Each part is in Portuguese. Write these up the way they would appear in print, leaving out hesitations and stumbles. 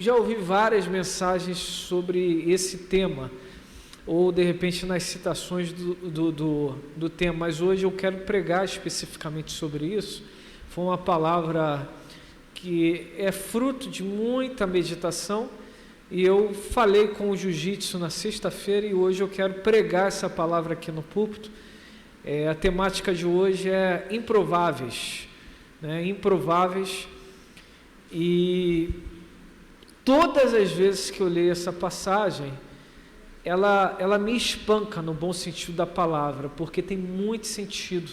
Já ouvi várias mensagens sobre esse tema, ou de repente nas citações do tema, mas hoje eu quero pregar especificamente sobre isso. Foi uma palavra que é fruto de muita meditação, e eu falei com o jiu-jitsu na sexta-feira, e hoje eu quero pregar essa palavra aqui no púlpito. A temática de hoje é improváveis, né? Improváveis. E todas as vezes que eu leio essa passagem, ela me espanca no bom sentido da palavra, porque tem muito sentido.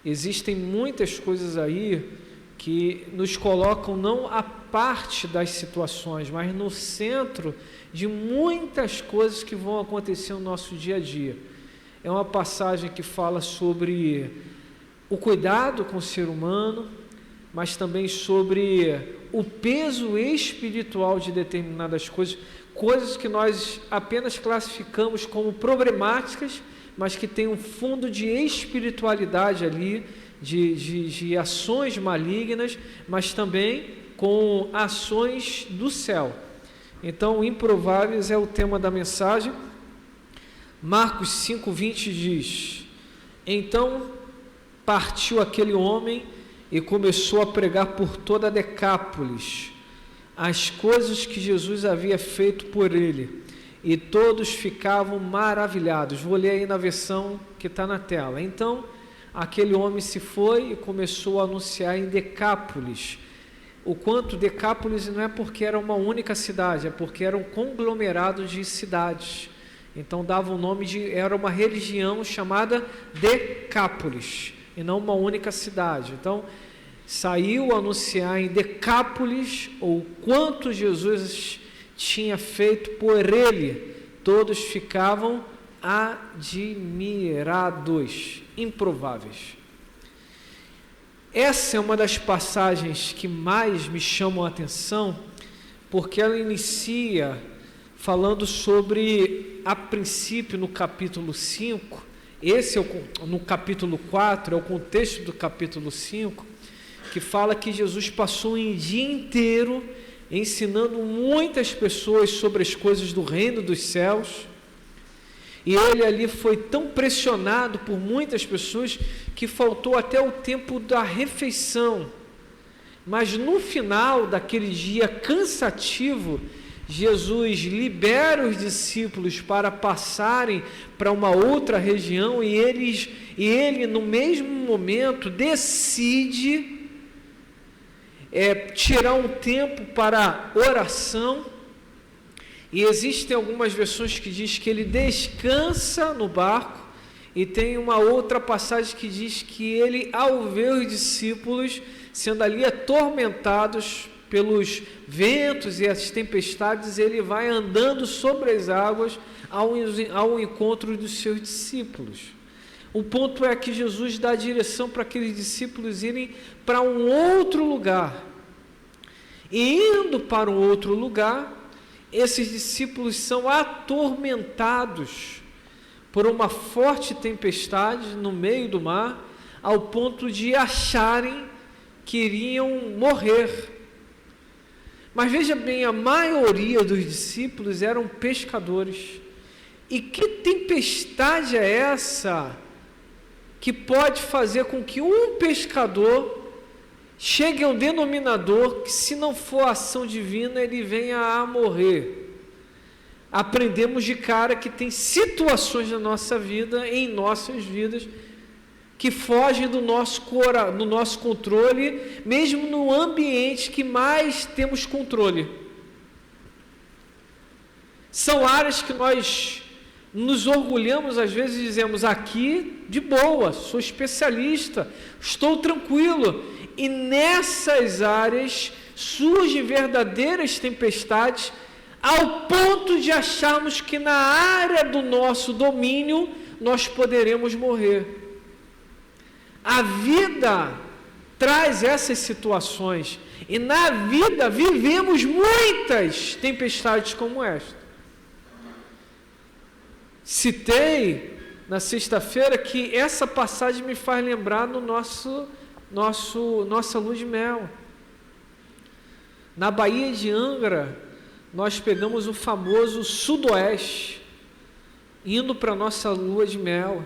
Existem muitas coisas aí que nos colocam não à parte das situações, mas no centro de muitas coisas que vão acontecer no nosso dia a dia. É uma passagem que fala sobre o cuidado com o ser humano, mas também sobre o peso espiritual de determinadas coisas, coisas que nós apenas classificamos como problemáticas, mas que tem um fundo de espiritualidade ali, de ações malignas, mas também com ações do céu. Então, improváveis é o tema da mensagem. Marcos 5:20 diz: então partiu aquele homem e começou a pregar por toda a Decápolis as coisas que Jesus havia feito por ele, e todos ficavam maravilhados. Vou ler aí na versão que está na tela. Então aquele homem se foi e começou a anunciar em Decápolis. O quanto Decápolis não é porque era uma única cidade, é porque era um conglomerado de cidades. Então dava o nome era uma religião chamada Decápolis, e não uma única cidade. Então saiu a anunciar em Decápolis o quanto Jesus tinha feito por ele. Todos ficavam admirados, improváveis. Essa é uma das passagens que mais me chamam a atenção, porque ela inicia falando sobre, a princípio, no capítulo 5, no capítulo 4, é o contexto do capítulo 5, que fala que Jesus passou um dia inteiro ensinando muitas pessoas sobre as coisas do reino dos céus, e ele ali foi tão pressionado por muitas pessoas que faltou até o tempo da refeição. Mas no final daquele dia cansativo, Jesus libera os discípulos para passarem para uma outra região, e ele no mesmo momento decide tirar um tempo para oração. E existem algumas versões que diz que ele descansa no barco, e tem uma outra passagem que diz que ele, ao ver os discípulos sendo ali atormentados pelos ventos e as tempestades, ele vai andando sobre as águas ao encontro dos seus discípulos. O ponto é que Jesus dá a direção para aqueles discípulos irem para um outro lugar. E indo para um outro lugar, esses discípulos são atormentados por uma forte tempestade no meio do mar, ao ponto de acharem que iriam morrer. Mas veja bem, a maioria dos discípulos eram pescadores. E que tempestade é essa que pode fazer com que um pescador chegue ao denominador que, se não for ação divina, ele venha a morrer? Aprendemos de cara que tem situações na nossa vida, em nossas vidas, que fogem do nosso controle, mesmo no ambiente que mais temos controle. São áreas que nós nos orgulhamos, às vezes dizemos: aqui de boa, sou especialista, estou tranquilo. E nessas áreas surgem verdadeiras tempestades, ao ponto de acharmos que na área do nosso domínio nós poderemos morrer. A vida traz essas situações, e na vida vivemos muitas tempestades como esta. Citei na sexta-feira que essa passagem me faz lembrar no nossa lua de mel. Na Baía de Angra, nós pegamos o famoso sudoeste, indo para a nossa lua de mel.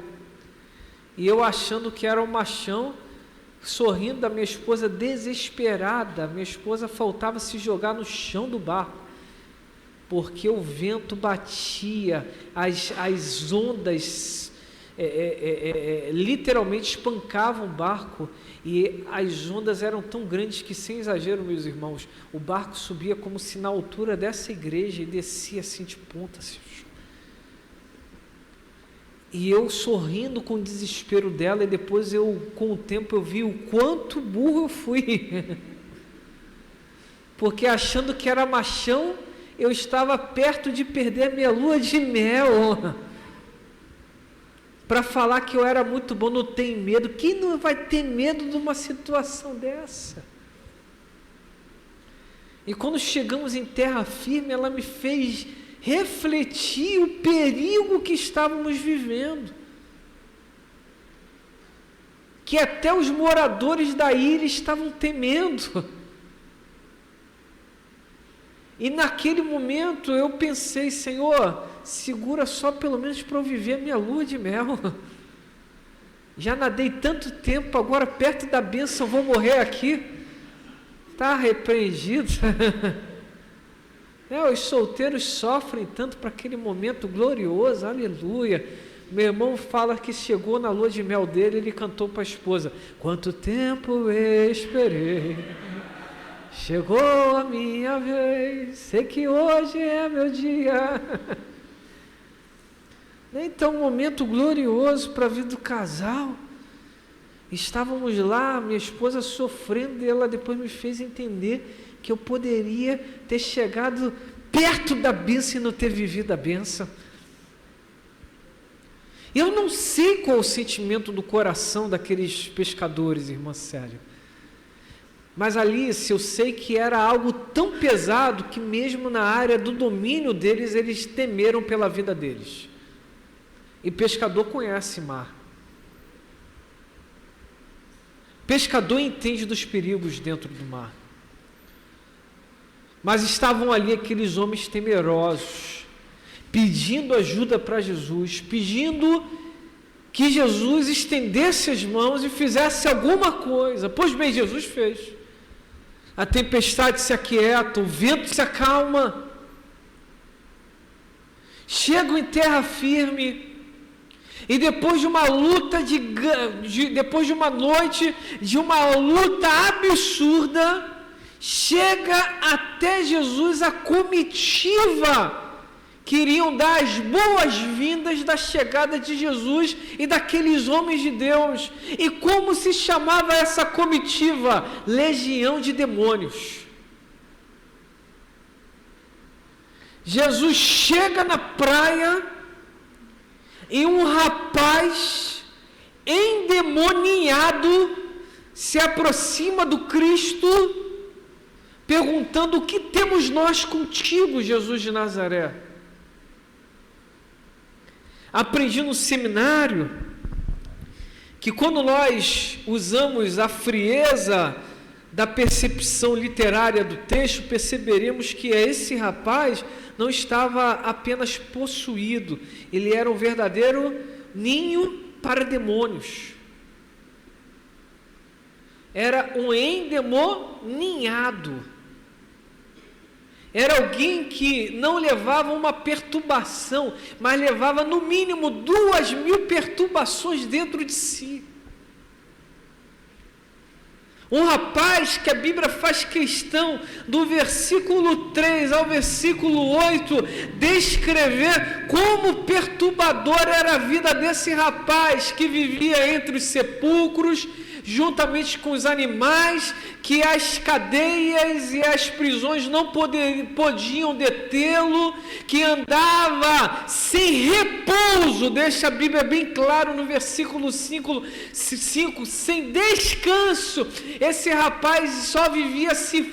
E eu achando que era um machão, sorrindo da minha esposa desesperada. Minha esposa faltava se jogar no chão do barco, porque o vento batia, as ondas literalmente espancavam o barco, e as ondas eram tão grandes que, sem exagero, meus irmãos, o barco subia como se na altura dessa igreja e descia assim de ponta assim. E eu sorrindo com o desespero dela, e depois com o tempo eu vi o quanto burro eu fui porque achando que era machão, eu estava perto de perder a minha lua de mel para falar que eu era muito bom. Não tem medo. Quem não vai ter medo de uma situação dessa? E quando chegamos em terra firme, ela me fez refletir o perigo que estávamos vivendo, que até os moradores da ilha estavam temendo. E naquele momento eu pensei: Senhor, segura só pelo menos para eu viver a minha lua de mel. Já nadei tanto tempo, agora perto da bênção vou morrer aqui. Está repreendido. Os solteiros sofrem tanto para aquele momento glorioso, aleluia. Meu irmão fala que chegou na lua de mel dele, ele cantou para a esposa: quanto tempo esperei, chegou a minha vez, sei que hoje é meu dia. Então, um momento glorioso para a vida do casal. Estávamos lá, minha esposa sofrendo, e ela depois me fez entender que eu poderia ter chegado perto da bênção e não ter vivido a bênção. Eu não sei qual é o sentimento do coração daqueles pescadores, irmã Célia. Mas Alice, eu sei que era algo tão pesado que mesmo na área do domínio deles, eles temeram pela vida deles. E pescador conhece mar. Pescador entende dos perigos dentro do mar. Mas estavam ali aqueles homens temerosos, pedindo ajuda para Jesus, pedindo que Jesus estendesse as mãos e fizesse alguma coisa. Pois bem, Jesus fez. A tempestade se aquieta, o vento se acalma. Chegam em terra firme. E depois de uma luta, depois de uma noite, de uma luta absurda, chega até Jesus a comitiva que iriam dar as boas-vindas da chegada de Jesus e daqueles homens de Deus. E como se chamava essa comitiva? Legião de demônios. Jesus chega na praia e um rapaz endemoniado se aproxima do Cristo, perguntando: o que temos nós contigo, Jesus de Nazaré? Aprendi no seminário que quando nós usamos a frieza da percepção literária do texto, perceberemos que esse rapaz não estava apenas possuído, ele era um verdadeiro ninho para demônios. Era um endemoniado. Era alguém que não levava uma perturbação, mas levava no mínimo 2.000 perturbações dentro de si. Um rapaz que a Bíblia faz questão, do versículo 3 ao versículo 8, descrever como perturbadora era a vida desse rapaz, que vivia entre os sepulcros, juntamente com os animais, que as cadeias e as prisões não podiam detê-lo, que andava sem repouso, deixa a Bíblia bem claro no versículo 5, sem descanso. Esse rapaz só vivia se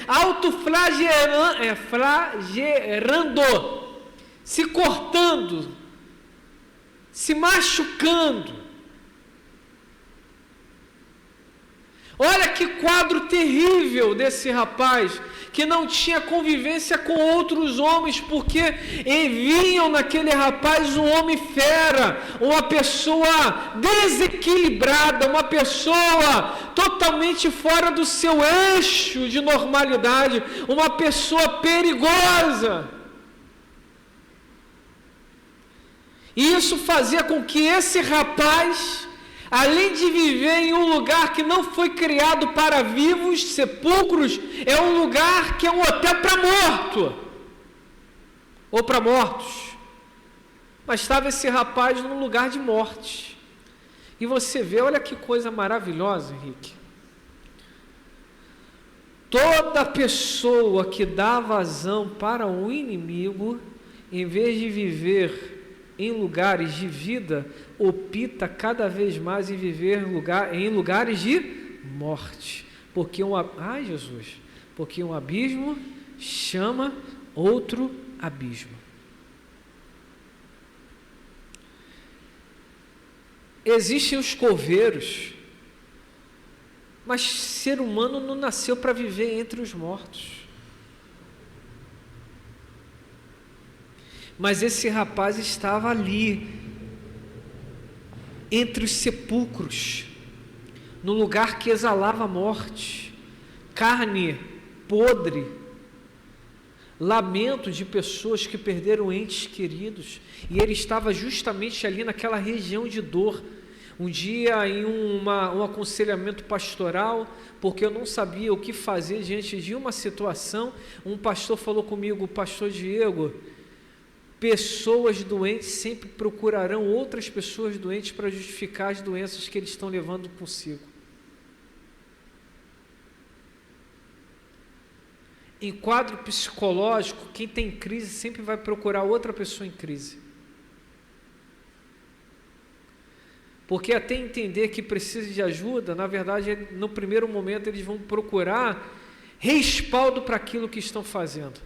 autoflagelando, se cortando, se machucando. Olha que quadro terrível desse rapaz, que não tinha convivência com outros homens, porque viam naquele rapaz um homem fera, uma pessoa desequilibrada, uma pessoa totalmente fora do seu eixo de normalidade, uma pessoa perigosa. E isso fazia com que esse rapaz, além de viver em um lugar que não foi criado para vivos, sepulcros, é um lugar que é um hotel para morto, ou para mortos. Mas estava esse rapaz num lugar de morte. E você vê, olha que coisa maravilhosa, Henrique. Toda pessoa que dá vazão para o inimigo, em vez de viver em lugares de vida, opta cada vez mais em viver em lugares de morte, porque porque um abismo chama outro abismo. Existem os coveiros, mas ser humano não nasceu para viver entre os mortos. Mas esse rapaz estava ali, entre os sepulcros, no lugar que exalava a morte, carne podre, lamento de pessoas que perderam entes queridos, e ele estava justamente ali naquela região de dor. Um dia, em um aconselhamento pastoral, porque eu não sabia o que fazer diante de uma situação, um pastor falou comigo: pastor Diego, pessoas doentes sempre procurarão outras pessoas doentes para justificar as doenças que eles estão levando consigo. Em quadro psicológico, quem tem crise sempre vai procurar outra pessoa em crise. Porque até entender que precisa de ajuda, na verdade, no primeiro momento eles vão procurar respaldo para aquilo que estão fazendo.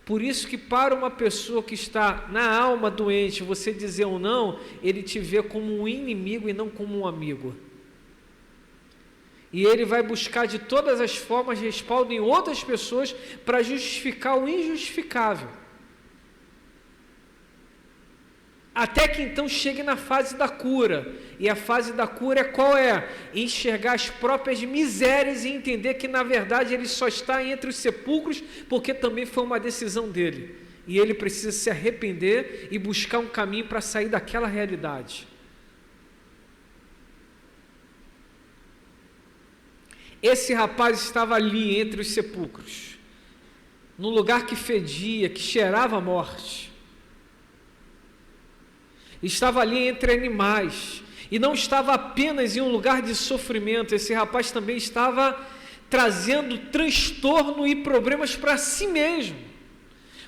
Por isso que para uma pessoa que está na alma doente, você dizer ou não, ele te vê como um inimigo e não como um amigo. E ele vai buscar de todas as formas respaldo em outras pessoas para justificar o injustificável. Até que então chegue na fase da cura. E a fase da cura qual é? Enxergar as próprias misérias e entender que na verdade ele só está entre os sepulcros porque também foi uma decisão dele. E ele precisa se arrepender e buscar um caminho para sair daquela realidade. Esse rapaz estava ali entre os sepulcros, num lugar que fedia, que cheirava a morte. Estava ali entre animais, e não estava apenas em um lugar de sofrimento. Esse rapaz também estava trazendo transtorno e problemas para si mesmo,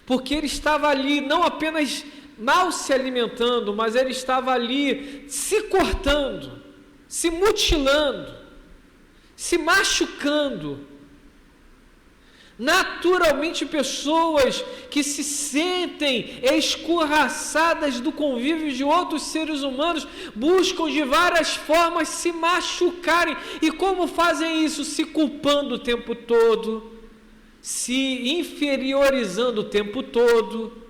porque ele estava ali não apenas mal se alimentando, mas ele estava ali se cortando, se mutilando, se machucando. Naturalmente, pessoas que se sentem escorraçadas do convívio de outros seres humanos buscam de várias formas se machucarem. E como fazem isso? Se culpando o tempo todo, se inferiorizando o tempo todo,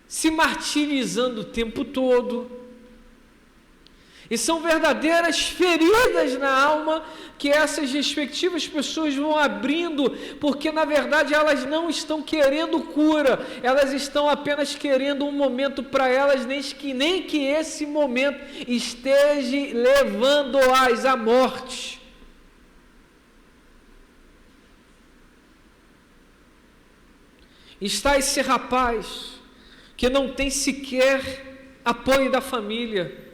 se martirizando o tempo todo. E são verdadeiras feridas na alma que essas respectivas pessoas vão abrindo, porque na verdade elas não estão querendo cura, elas estão apenas querendo um momento para elas, nem que esse momento esteja levando-as à morte. Está esse rapaz que não tem sequer apoio da família,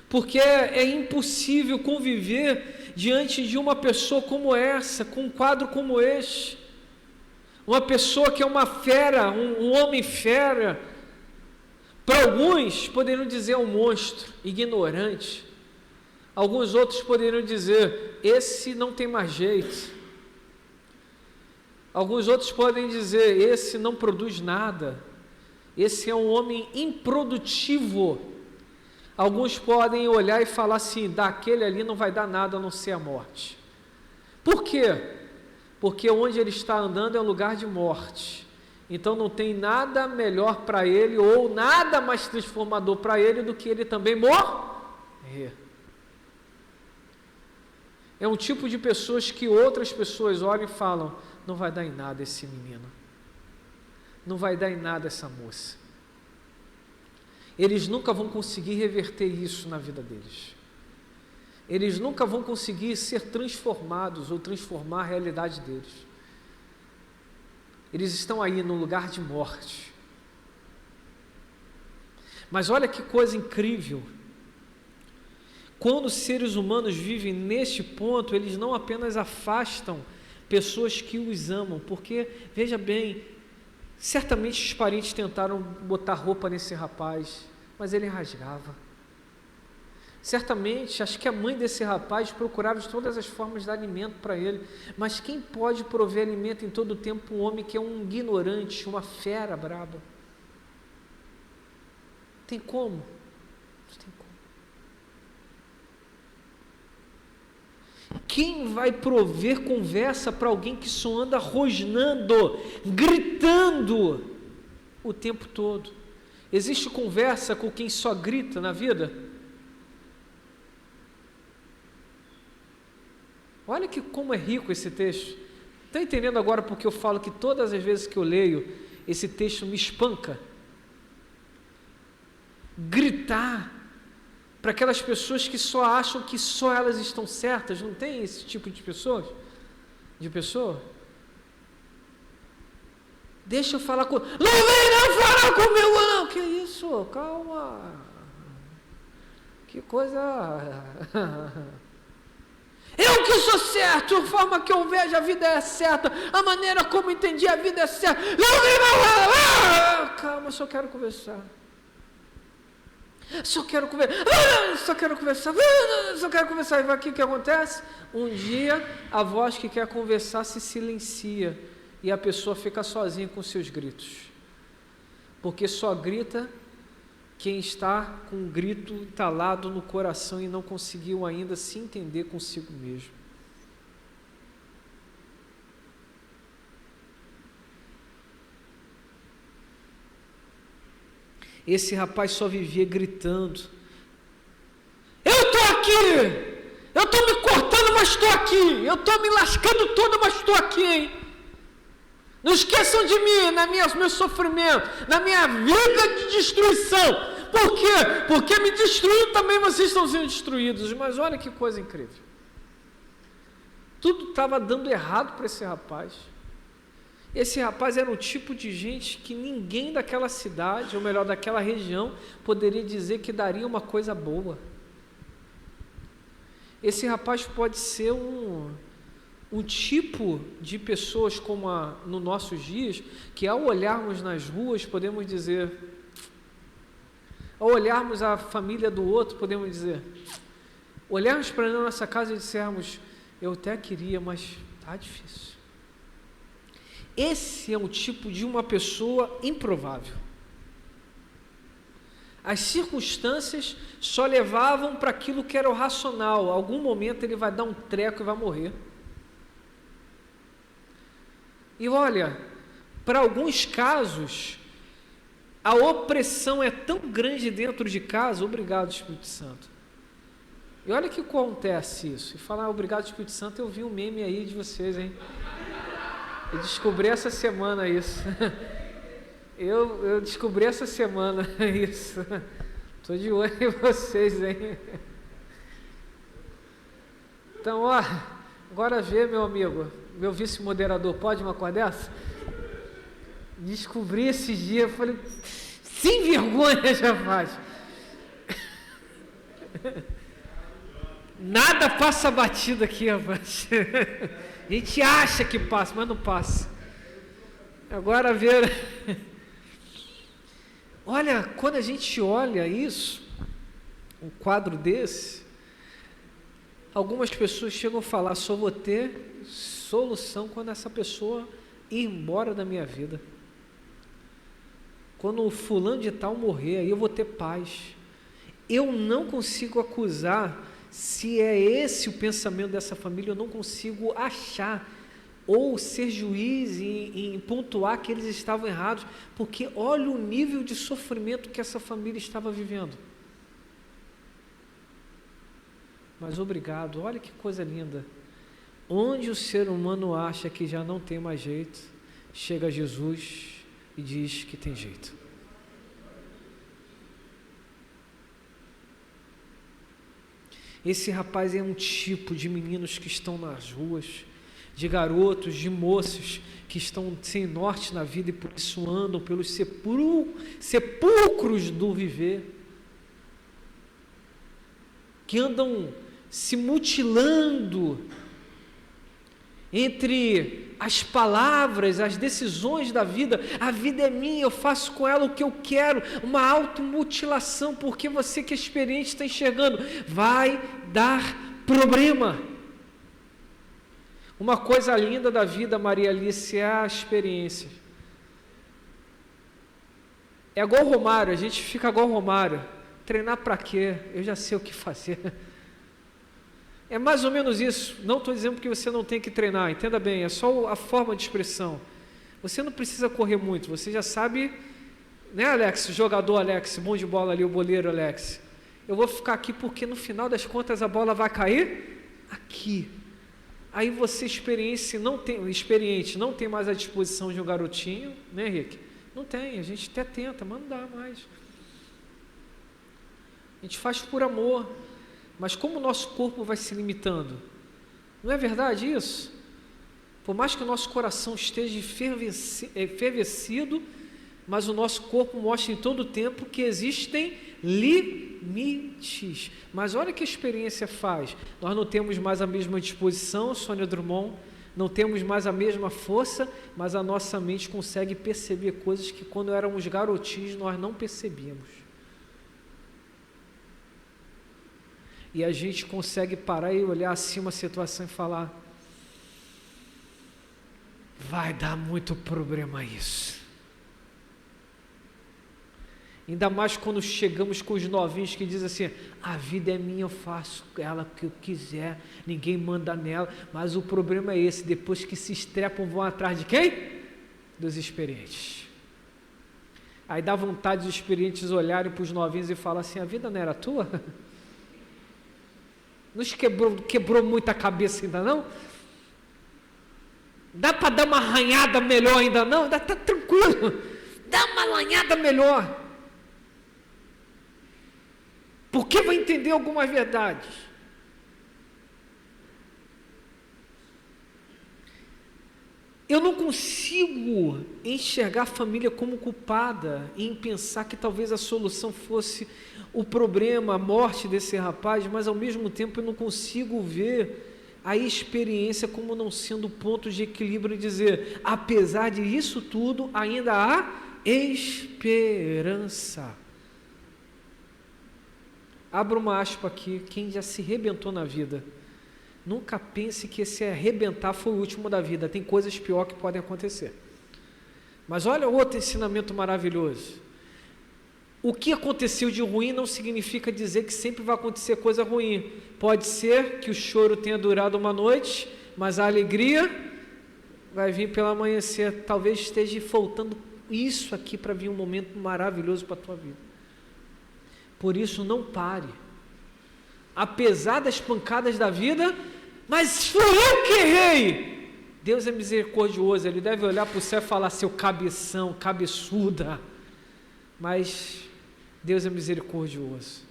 porque é impossível conviver diante de uma pessoa como essa, com um quadro como este, uma pessoa que é uma fera, um homem fera. Para alguns poderiam dizer um monstro, ignorante. Alguns outros poderiam dizer, esse não tem mais jeito. Alguns outros podem dizer, esse não produz nada, esse é um homem improdutivo. Alguns podem olhar e falar assim, daquele ali não vai dar nada a não ser a morte. Por quê? Porque onde ele está andando é um lugar de morte. Então não tem nada melhor para ele, ou nada mais transformador para ele, do que ele também morrer. É um tipo de pessoas que outras pessoas olham e falam, não vai dar em nada esse menino. Não vai dar em nada essa moça. Eles nunca vão conseguir reverter isso na vida deles. Eles nunca vão conseguir ser transformados ou transformar a realidade deles. Eles estão aí no lugar de morte. Mas olha que coisa incrível. Quando os seres humanos vivem neste ponto, eles não apenas afastam pessoas que os amam, porque, veja bem, certamente os parentes tentaram botar roupa nesse rapaz, mas ele rasgava. Certamente, acho que a mãe desse rapaz procurava de todas as formas de dar alimento para ele, mas quem pode prover alimento em todo o tempo? Um homem que é um ignorante, uma fera braba. Tem como? Não tem como. Quem vai prover conversa para alguém que só anda rosnando, gritando o tempo todo? Existe conversa com quem só grita na vida? Olha que como é rico esse texto. Está entendendo agora porque eu falo que todas as vezes que eu leio, esse texto me espanca? Gritar para aquelas pessoas que só acham que só elas estão certas. Não tem esse tipo de pessoas? Deixa eu falar com... Não vem não falar comigo não! Que isso? Calma. Que coisa... Eu que sou certo, a forma que eu vejo a vida é certa, a maneira como entendi a vida é certa. Não vem não! Calma, só quero conversar. Só quero conversar. E aqui o que acontece? Um dia a voz que quer conversar se silencia e a pessoa fica sozinha com seus gritos, porque só grita quem está com um grito entalado no coração e não conseguiu ainda se entender consigo mesmo. Esse rapaz só vivia gritando. Eu estou aqui! Eu estou me cortando, mas estou aqui! Eu estou me lascando todo, mas estou aqui, hein? Não esqueçam de mim, meu sofrimento, na minha vida de destruição. Por quê? Porque me destruiu, também vocês estão sendo destruídos. Mas olha que coisa incrível. Tudo estava dando errado para esse rapaz. Esse rapaz era um tipo de gente que ninguém daquela cidade, ou melhor, daquela região, poderia dizer que daria uma coisa boa. Esse rapaz pode ser um tipo de pessoas como nos nossos dias, que ao olharmos nas ruas podemos dizer, ao olharmos a família do outro podemos dizer, olharmos para a nossa casa e dissermos, eu até queria, mas está difícil. Esse é um tipo de uma pessoa improvável. As circunstâncias só levavam para aquilo que era o racional. Em algum momento ele vai dar um treco e vai morrer. E olha, para alguns casos, a opressão é tão grande dentro de casa. Obrigado, Espírito Santo. E olha que acontece isso. E falar obrigado, Espírito Santo, eu vi um meme aí de vocês, hein? Eu descobri essa semana isso. Eu descobri essa semana isso. Estou de olho em vocês, hein? Então, ó, agora vê, meu amigo, meu vice-moderador, pode uma coisa dessa? Descobri esse dia, falei, sem vergonha já faz. Nada passa batido aqui, rapaz. A gente acha que passa, mas não passa. Agora ver. Olha, quando a gente olha isso, um quadro desse, algumas pessoas chegam a falar, só vou ter solução quando essa pessoa ir embora da minha vida. Quando o fulano de tal morrer, aí eu vou ter paz. eu não consigo acusar, se é esse o pensamento dessa família, eu não consigo achar ou ser juiz em pontuar que eles estavam errados, porque olha o nível de sofrimento que essa família estava vivendo. Mas obrigado, olha que coisa linda. Onde o ser humano acha que já não tem mais jeito, chega Jesus e diz que tem jeito. Esse rapaz é um tipo de meninos que estão nas ruas, de garotos, de moços que estão sem norte na vida e por isso andam pelos sepulcros do viver, que andam se mutilando entre as palavras, as decisões da vida. A vida é minha, eu faço com ela o que eu quero, uma automutilação, porque você que é experiente está enxergando, vai dar problema. Uma coisa linda da vida, Maria Alice, é a experiência. É igual o Romário, a gente fica igual o Romário. Treinar para quê? Eu já sei o que fazer. É mais ou menos isso. Não estou dizendo que você não tem que treinar, entenda bem, é só a forma de expressão. Você não precisa correr muito, você já sabe, né, Alex? Jogador Alex, bom de bola ali, o boleiro Alex. Eu vou ficar aqui porque no final das contas a bola vai cair aqui. Aí você experiente não tem mais a disposição de um garotinho, né, Rick? Não tem, a gente até tenta, mas não dá mais. A gente faz por amor, mas como o nosso corpo vai se limitando? Não é verdade isso? Por mais que o nosso coração esteja efervescido, mas o nosso corpo mostra em todo o tempo que existem limites. Mas olha que a experiência faz. Nós não temos mais a mesma disposição, Sônia Drummond, não temos mais a mesma força, mas a nossa mente consegue perceber coisas que quando éramos garotinhos nós não percebíamos. E a gente consegue parar e olhar assim uma situação e falar: vai dar muito problema isso. Ainda mais quando chegamos com os novinhos que dizem assim: a vida é minha, eu faço ela o que eu quiser, ninguém manda nela. Mas o problema é esse: depois que se estrepam, vão atrás de quem? Dos experientes. Aí dá vontade dos experientes olharem para os novinhos e falar assim: a vida não era tua? Nos quebrou muita cabeça ainda não? Dá para dar uma arranhada melhor ainda não? Ainda está tranquilo, dá uma arranhada melhor. Porque vai entender algumas verdades. Eu não consigo enxergar a família como culpada em pensar que talvez a solução fosse o problema, a morte desse rapaz, mas ao mesmo tempo eu não consigo ver a experiência como não sendo ponto de equilíbrio e dizer, apesar disso tudo, ainda há esperança. Abra uma aspa aqui, quem já se arrebentou na vida, nunca pense que esse arrebentar foi o último da vida, tem coisas pior que podem acontecer. Mas olha outro ensinamento maravilhoso. O que aconteceu de ruim não significa dizer que sempre vai acontecer coisa ruim. Pode ser que o choro tenha durado uma noite, mas a alegria vai vir pelo amanhecer. Talvez esteja faltando isso aqui para vir um momento maravilhoso para a tua vida. Por isso não pare. Apesar das pancadas da vida, mas fui eu que errei. Deus é misericordioso, Ele deve olhar para o céu e falar, seu cabeção, cabeçuda. Mas Deus é misericordioso.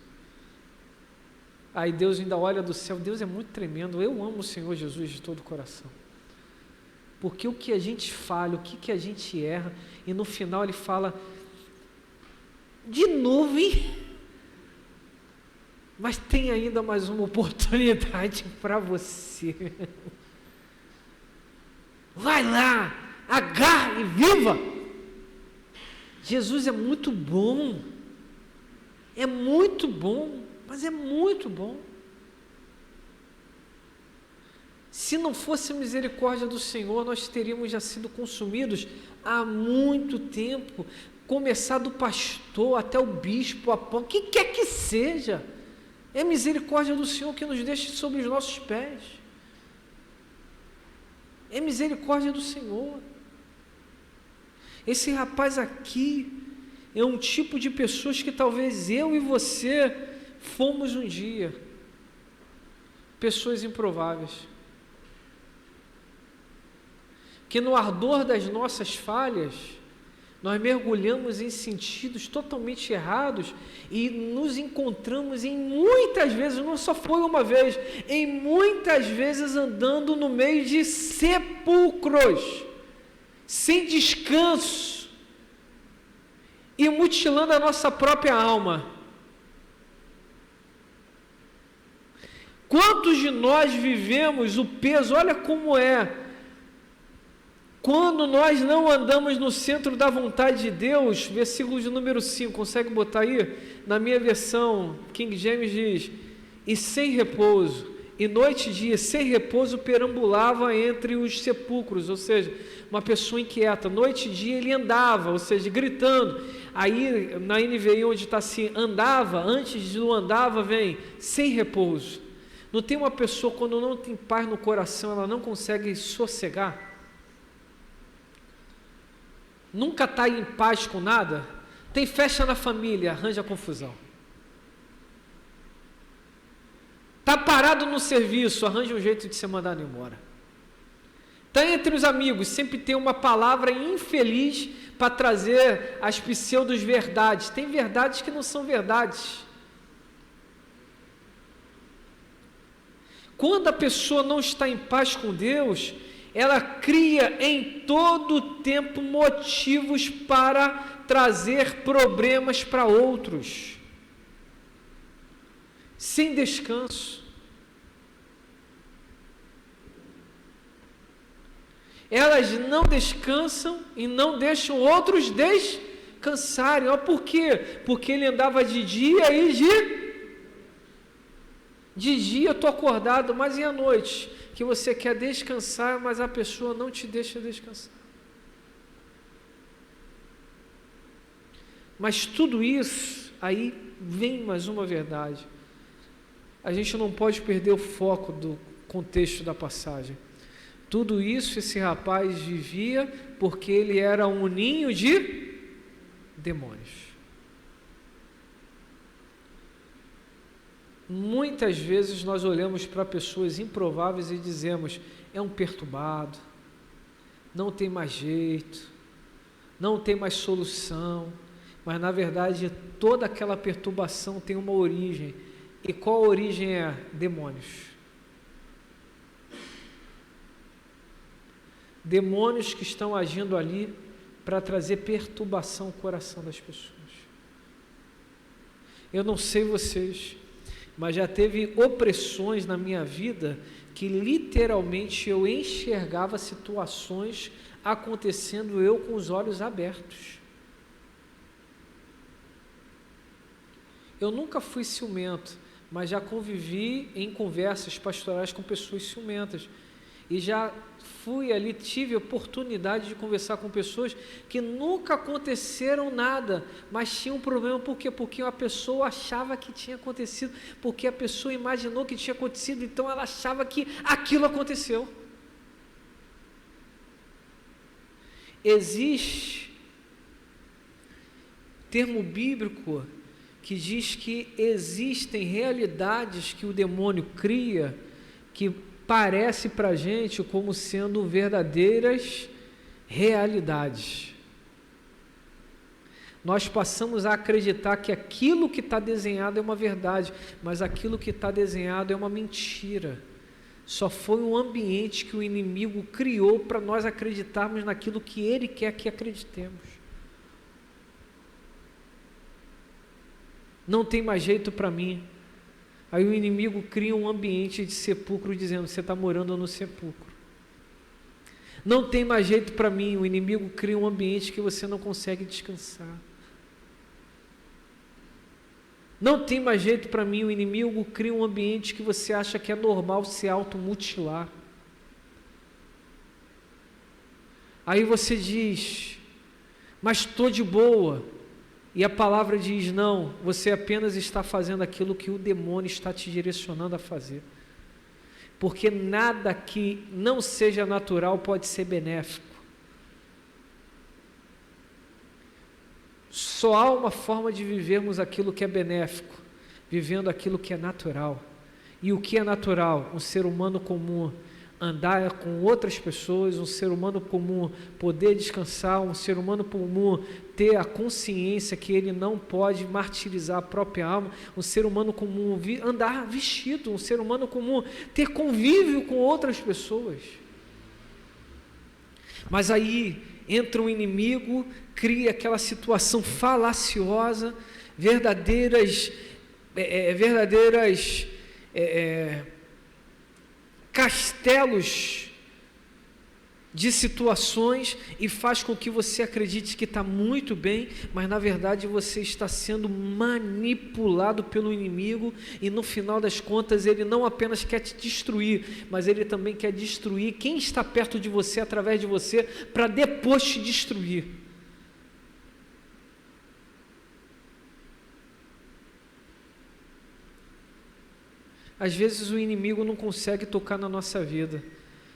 Aí Deus ainda olha do céu, Deus é muito tremendo. Eu amo o Senhor Jesus de todo o coração. Porque o que a gente falha, o que a gente erra, e no final Ele fala, de novo, hein? Mas tem ainda mais uma oportunidade para você. Vai lá, agarre e viva. Jesus é muito bom, mas é muito bom. Se não fosse a misericórdia do Senhor, nós teríamos já sido consumidos há muito tempo. começar do pastor até o bispo, o que quer que seja, é misericórdia do Senhor que nos deixe sobre os nossos pés. É misericórdia do Senhor. Esse rapaz aqui é um tipo de pessoas que talvez eu e você fomos um dia. Pessoas improváveis. Que no ardor das nossas falhas, nós mergulhamos em sentidos totalmente errados e nos encontramos em muitas vezes, não só foi uma vez, em muitas vezes andando no meio de sepulcros, sem descanso, e mutilando a nossa própria alma. Quantos de nós vivemos o peso, olha como é, quando nós não andamos no centro da vontade de Deus, versículo de número 5, consegue botar aí? Na minha versão, King James diz, e sem repouso, e noite e dia, sem repouso, perambulava entre os sepulcros, ou seja, uma pessoa inquieta, noite e dia ele andava, ou seja, gritando. Aí na NVI onde está assim, andava, antes do andava vem, sem repouso. Não tem uma pessoa, quando não tem paz no coração, ela não consegue sossegar? Nunca está em paz com nada? Tem festa na família, arranja confusão. Está parado no serviço, arranja um jeito de ser mandado embora. Está entre os amigos, sempre tem uma palavra infeliz para trazer as pseudos verdades. Tem verdades que não são verdades. Quando a pessoa não está em paz com Deus, ela cria em todo o tempo motivos para trazer problemas para outros, sem descanso. Elas não descansam e não deixam outros descansarem. Olha por quê? Porque ele andava de dia e de dia eu estou acordado, mas e à noite? Que você quer descansar, mas a pessoa não te deixa descansar. Mas tudo isso, aí vem mais uma verdade. A gente não pode perder o foco do contexto da passagem. Tudo isso esse rapaz vivia porque ele era um ninho de demônios. Muitas vezes nós olhamos para pessoas improváveis e dizemos, é um perturbado, não tem mais jeito, não tem mais solução, mas na verdade toda aquela perturbação tem uma origem. E qual a origem é? Demônios. Demônios que estão agindo ali para trazer perturbação ao coração das pessoas. Eu não sei vocês, mas já teve opressões na minha vida que literalmente eu enxergava situações acontecendo eu com os olhos abertos. Eu nunca fui ciumento, mas já convivi em conversas pastorais com pessoas ciumentas. E já fui ali, tive oportunidade de conversar com pessoas que nunca aconteceram nada, mas tinham um problema. Por quê? Porque a pessoa achava que tinha acontecido, porque a pessoa imaginou que tinha acontecido, então ela achava que aquilo aconteceu. Existe termo bíblico que diz que existem realidades que o demônio cria, que parece para a gente como sendo verdadeiras realidades. Nós passamos a acreditar que aquilo que está desenhado é uma verdade, mas aquilo que está desenhado é uma mentira. Só foi um ambiente que o inimigo criou para nós acreditarmos naquilo que ele quer que acreditemos. Não tem mais jeito para mim. Aí o inimigo cria um ambiente de sepulcro dizendo, você está morando no sepulcro. Não tem mais jeito para mim, o inimigo cria um ambiente que você não consegue descansar. Não tem mais jeito para mim, o inimigo cria um ambiente que você acha que é normal se automutilar. Aí você diz, mas estou de boa. E a palavra diz: não, você apenas está fazendo aquilo que o demônio está te direcionando a fazer. Porque nada que não seja natural pode ser benéfico. Só há uma forma de vivermos aquilo que é benéfico, vivendo aquilo que é natural. E o que é natural? Um ser humano comum andar com outras pessoas, um ser humano comum poder descansar, um ser humano comum ter a consciência que ele não pode martirizar a própria alma, um ser humano comum andar vestido, um ser humano comum ter convívio com outras pessoas. Mas aí entra um inimigo, cria aquela situação falaciosa, verdadeiras castelos de situações, e faz com que você acredite que está muito bem, mas na verdade você está sendo manipulado pelo inimigo, e no final das contas ele não apenas quer te destruir, mas ele também quer destruir quem está perto de você, através de você, para depois te destruir. Às vezes o inimigo não consegue tocar na nossa vida,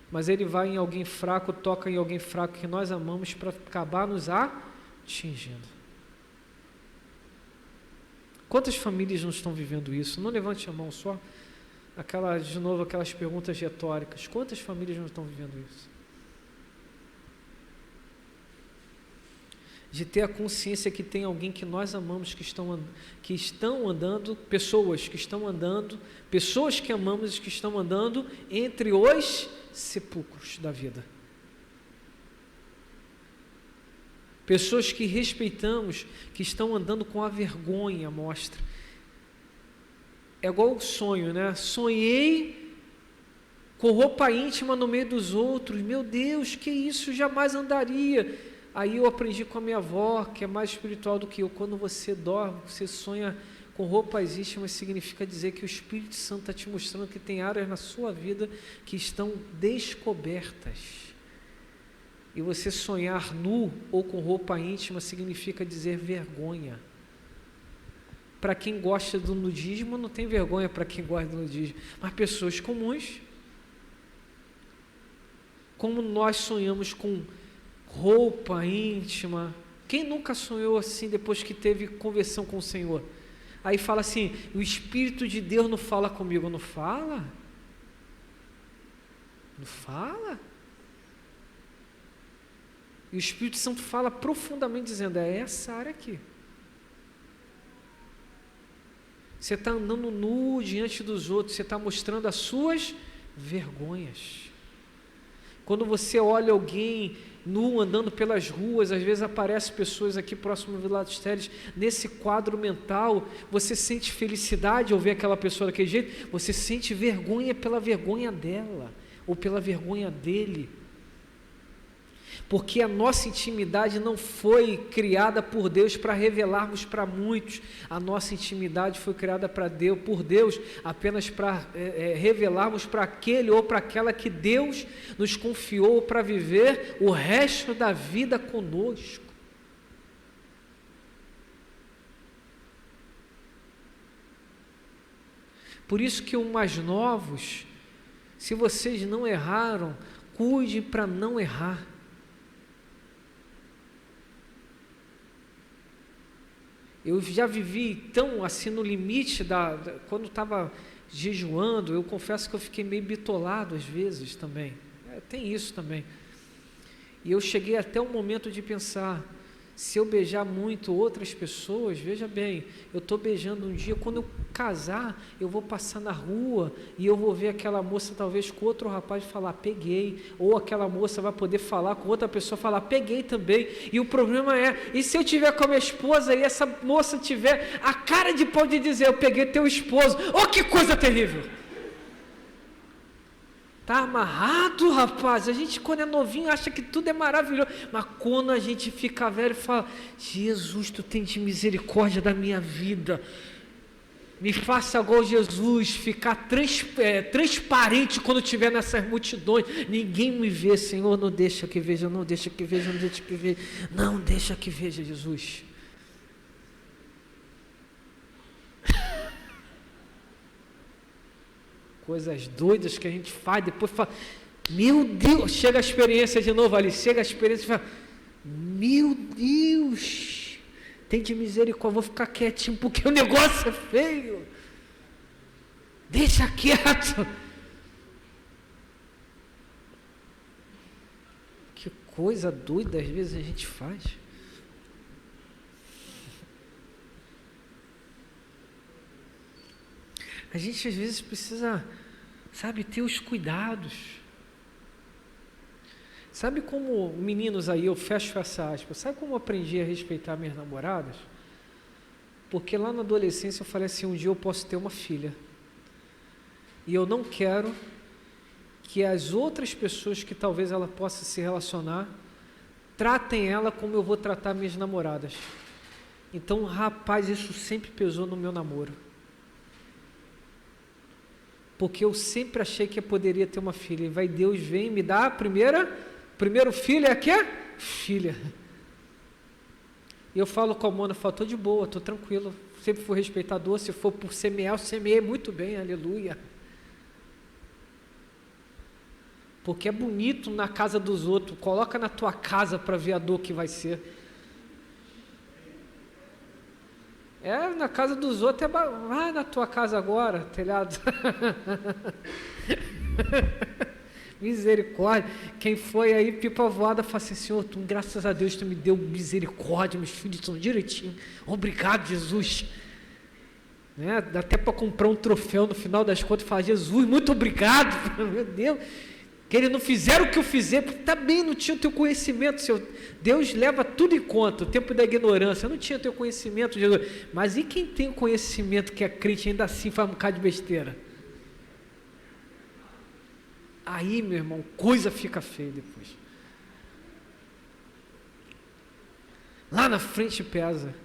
mas ele vai em alguém fraco, toca em alguém fraco que nós amamos para acabar nos atingindo. Quantas famílias não estão vivendo isso? Não levante a mão só. De novo, aquelas perguntas retóricas. Quantas famílias não estão vivendo isso? De ter a consciência que tem alguém que nós amamos, que estão andando, pessoas que amamos, que estão andando entre os sepulcros da vida. Pessoas que respeitamos, que estão andando com a vergonha à mostra. É igual o sonho, né? Sonhei com roupa íntima no meio dos outros. Meu Deus, que isso, jamais andaria. Aí eu aprendi com a minha avó, que é mais espiritual do que eu: quando você dorme, você sonha com roupas íntimas, significa dizer que o Espírito Santo está te mostrando que tem áreas na sua vida que estão descobertas. E você sonhar nu ou com roupa íntima significa dizer vergonha. Para quem gosta do nudismo, não tem vergonha para quem gosta do nudismo, mas pessoas comuns, como nós sonhamos com roupa íntima. Quem nunca sonhou assim depois que teve conversão com o Senhor? Aí fala assim: o Espírito de Deus não fala comigo. Não fala? Não fala? E o Espírito Santo fala profundamente, dizendo: é essa área aqui. Você está andando nu diante dos outros, você está mostrando as suas vergonhas. Quando você olha alguém nu andando pelas ruas, às vezes aparecem pessoas aqui próximo do Vila dos Teles, nesse quadro mental, você sente felicidade ao ver aquela pessoa daquele jeito, você sente vergonha pela vergonha dela, ou pela vergonha dele, porque a nossa intimidade não foi criada por Deus para revelarmos para muitos. A nossa intimidade foi criada por Deus apenas para revelarmos para aquele ou para aquela que Deus nos confiou para viver o resto da vida conosco. Por isso que os mais novos, se vocês não erraram, cuide para não errar. Eu já vivi tão assim no limite quando estava jejuando, eu confesso que eu fiquei meio bitolado às vezes também. Tem isso também. E eu cheguei até o momento de pensar: se eu beijar muito outras pessoas, veja bem, eu estou beijando um dia, quando eu casar, eu vou passar na rua e eu vou ver aquela moça talvez com outro rapaz falar peguei, ou aquela moça vai poder falar com outra pessoa, falar peguei também, e o problema é, e se eu tiver com a minha esposa e essa moça tiver a cara de pau de dizer eu peguei teu esposo, oh, que coisa terrível! Está amarrado, rapaz. A gente, quando é novinho, acha que tudo é maravilhoso. Mas quando a gente fica velho, fala: Jesus, tu tem de misericórdia da minha vida. Me faça igual Jesus, ficar transparente quando estiver nessas multidões. Ninguém me vê, Senhor, não deixa que veja, não deixa que veja, não deixa que veja. Não deixa que veja, Jesus. Coisas doidas que a gente faz, depois fala, meu Deus, chega a experiência de novo ali, chega a experiência e fala, meu Deus, tem de misericórdia, vou ficar quietinho porque o negócio é feio. Deixa quieto. Que coisa doida às vezes a gente faz. A gente às vezes precisa, sabe, ter os cuidados. Sabe como, meninos aí, eu fecho essa aspa, sabe como eu aprendi a respeitar minhas namoradas? Porque lá na adolescência eu falei assim, um dia eu posso ter uma filha. E eu não quero que as outras pessoas que talvez ela possa se relacionar, tratem ela como eu vou tratar minhas namoradas. Então, rapaz, isso sempre pesou no meu namoro. Porque eu sempre achei que eu poderia ter uma filha. E vai Deus, vem me dar a primeiro filho é a quê? Filha. E eu falo com a Mona, estou de boa, estou tranquilo. Sempre fui respeitador, se for por semear, eu semeei muito bem, aleluia. Porque é bonito na casa dos outros. Coloca na tua casa para ver a dor que vai ser. Na casa dos outros, vai na tua casa agora, telhado. Misericórdia. Quem foi aí, pipa voada, fala assim, Senhor, graças a Deus, tu me deu misericórdia, meus filhos estão direitinho. Obrigado, Jesus. Né? Dá até para comprar um troféu no final das contas e falar, Jesus, muito obrigado. Meu Deus. Que eles não fizeram o que eu fizer, porque também não tinha o teu conhecimento, Senhor. Deus leva tudo em conta, o tempo da ignorância, eu não tinha o teu conhecimento, Jesus. Mas e quem tem o conhecimento que é crente, ainda assim faz um bocado de besteira? Aí, meu irmão, coisa fica feia depois. Lá na frente pesa.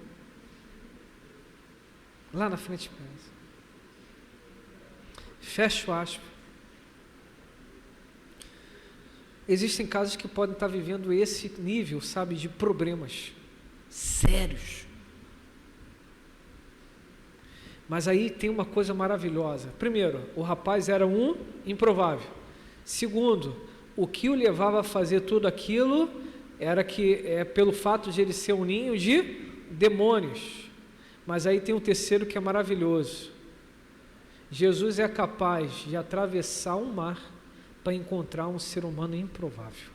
Lá na frente pesa. Fecha o aspas. Existem casos que podem estar vivendo esse nível, sabe, de problemas sérios. Mas aí tem uma coisa maravilhosa. Primeiro, o rapaz era um improvável. Segundo, o que o levava a fazer tudo aquilo era pelo fato de ele ser um ninho de demônios. Mas aí tem um terceiro que é maravilhoso. Jesus é capaz de atravessar um mar para encontrar um ser humano improvável.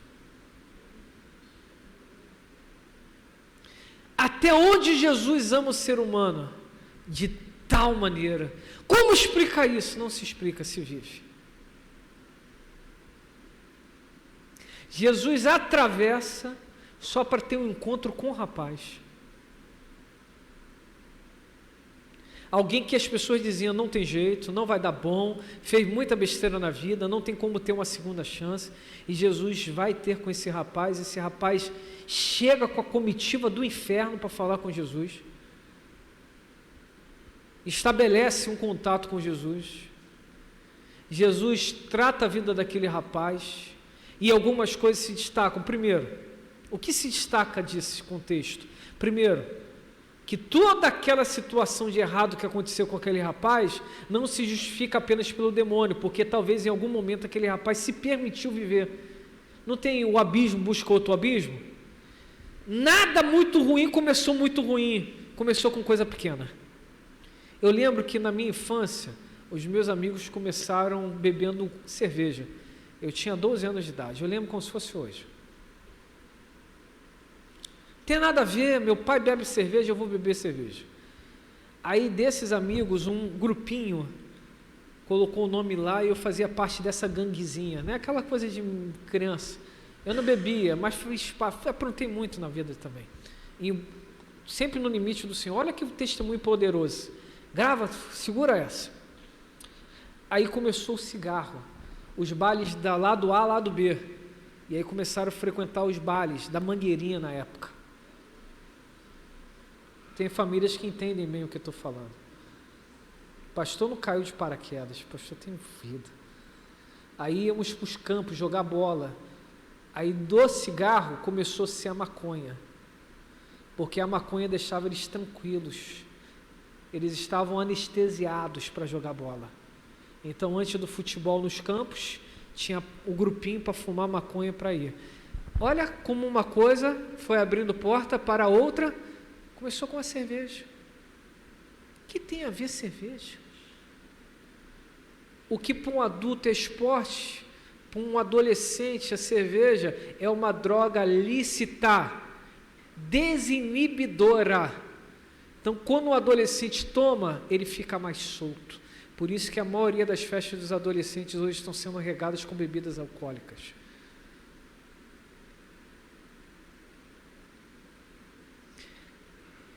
Até onde Jesus ama o ser humano? De tal maneira. Como explicar isso? Não se explica, se vive. Jesus atravessa só para ter um encontro com o rapaz. Alguém que as pessoas diziam, não tem jeito, não vai dar bom, fez muita besteira na vida, não tem como ter uma segunda chance. E Jesus vai ter com esse rapaz chega com a comitiva do inferno para falar com Jesus. Estabelece um contato com Jesus. Jesus trata a vida daquele rapaz e algumas coisas se destacam. Primeiro, o que se destaca desse contexto? Primeiro, que toda aquela situação de errado que aconteceu com aquele rapaz não se justifica apenas pelo demônio, porque talvez em algum momento aquele rapaz se permitiu viver. Não tem o abismo busca outro abismo? Nada muito ruim começou muito ruim, começou com coisa pequena. Eu lembro que na minha infância, os meus amigos começaram bebendo cerveja. Eu tinha 12 anos de idade, eu lembro como se fosse hoje. Tem nada a ver, meu pai bebe cerveja, eu vou beber cerveja. Aí desses amigos, um grupinho colocou o nome lá e eu fazia parte dessa ganguezinha, né? Aquela coisa de criança. Eu não bebia, mas aprontei muito na vida também. E sempre no limite do Senhor. Olha que testemunho poderoso. Grava, segura essa. Aí começou o cigarro, os bailes da lado A, lado B. E aí começaram a frequentar os bailes da Mangueirinha na época. Tem famílias que entendem bem o que eu estou falando. Pastor não caiu de paraquedas, pastor tem vida. Aí íamos para os campos jogar bola. Aí do cigarro começou a ser a maconha, porque a maconha deixava eles tranquilos. Eles estavam anestesiados para jogar bola. Então, antes do futebol nos campos, tinha o grupinho para fumar maconha para ir. Olha como uma coisa foi abrindo porta para outra. Começou com a cerveja. O que tem a ver cerveja? O que para um adulto é esporte, para um adolescente a cerveja é uma droga lícita, desinibidora. Então, quando o adolescente toma, ele fica mais solto. Por isso que a maioria das festas dos adolescentes hoje estão sendo regadas com bebidas alcoólicas.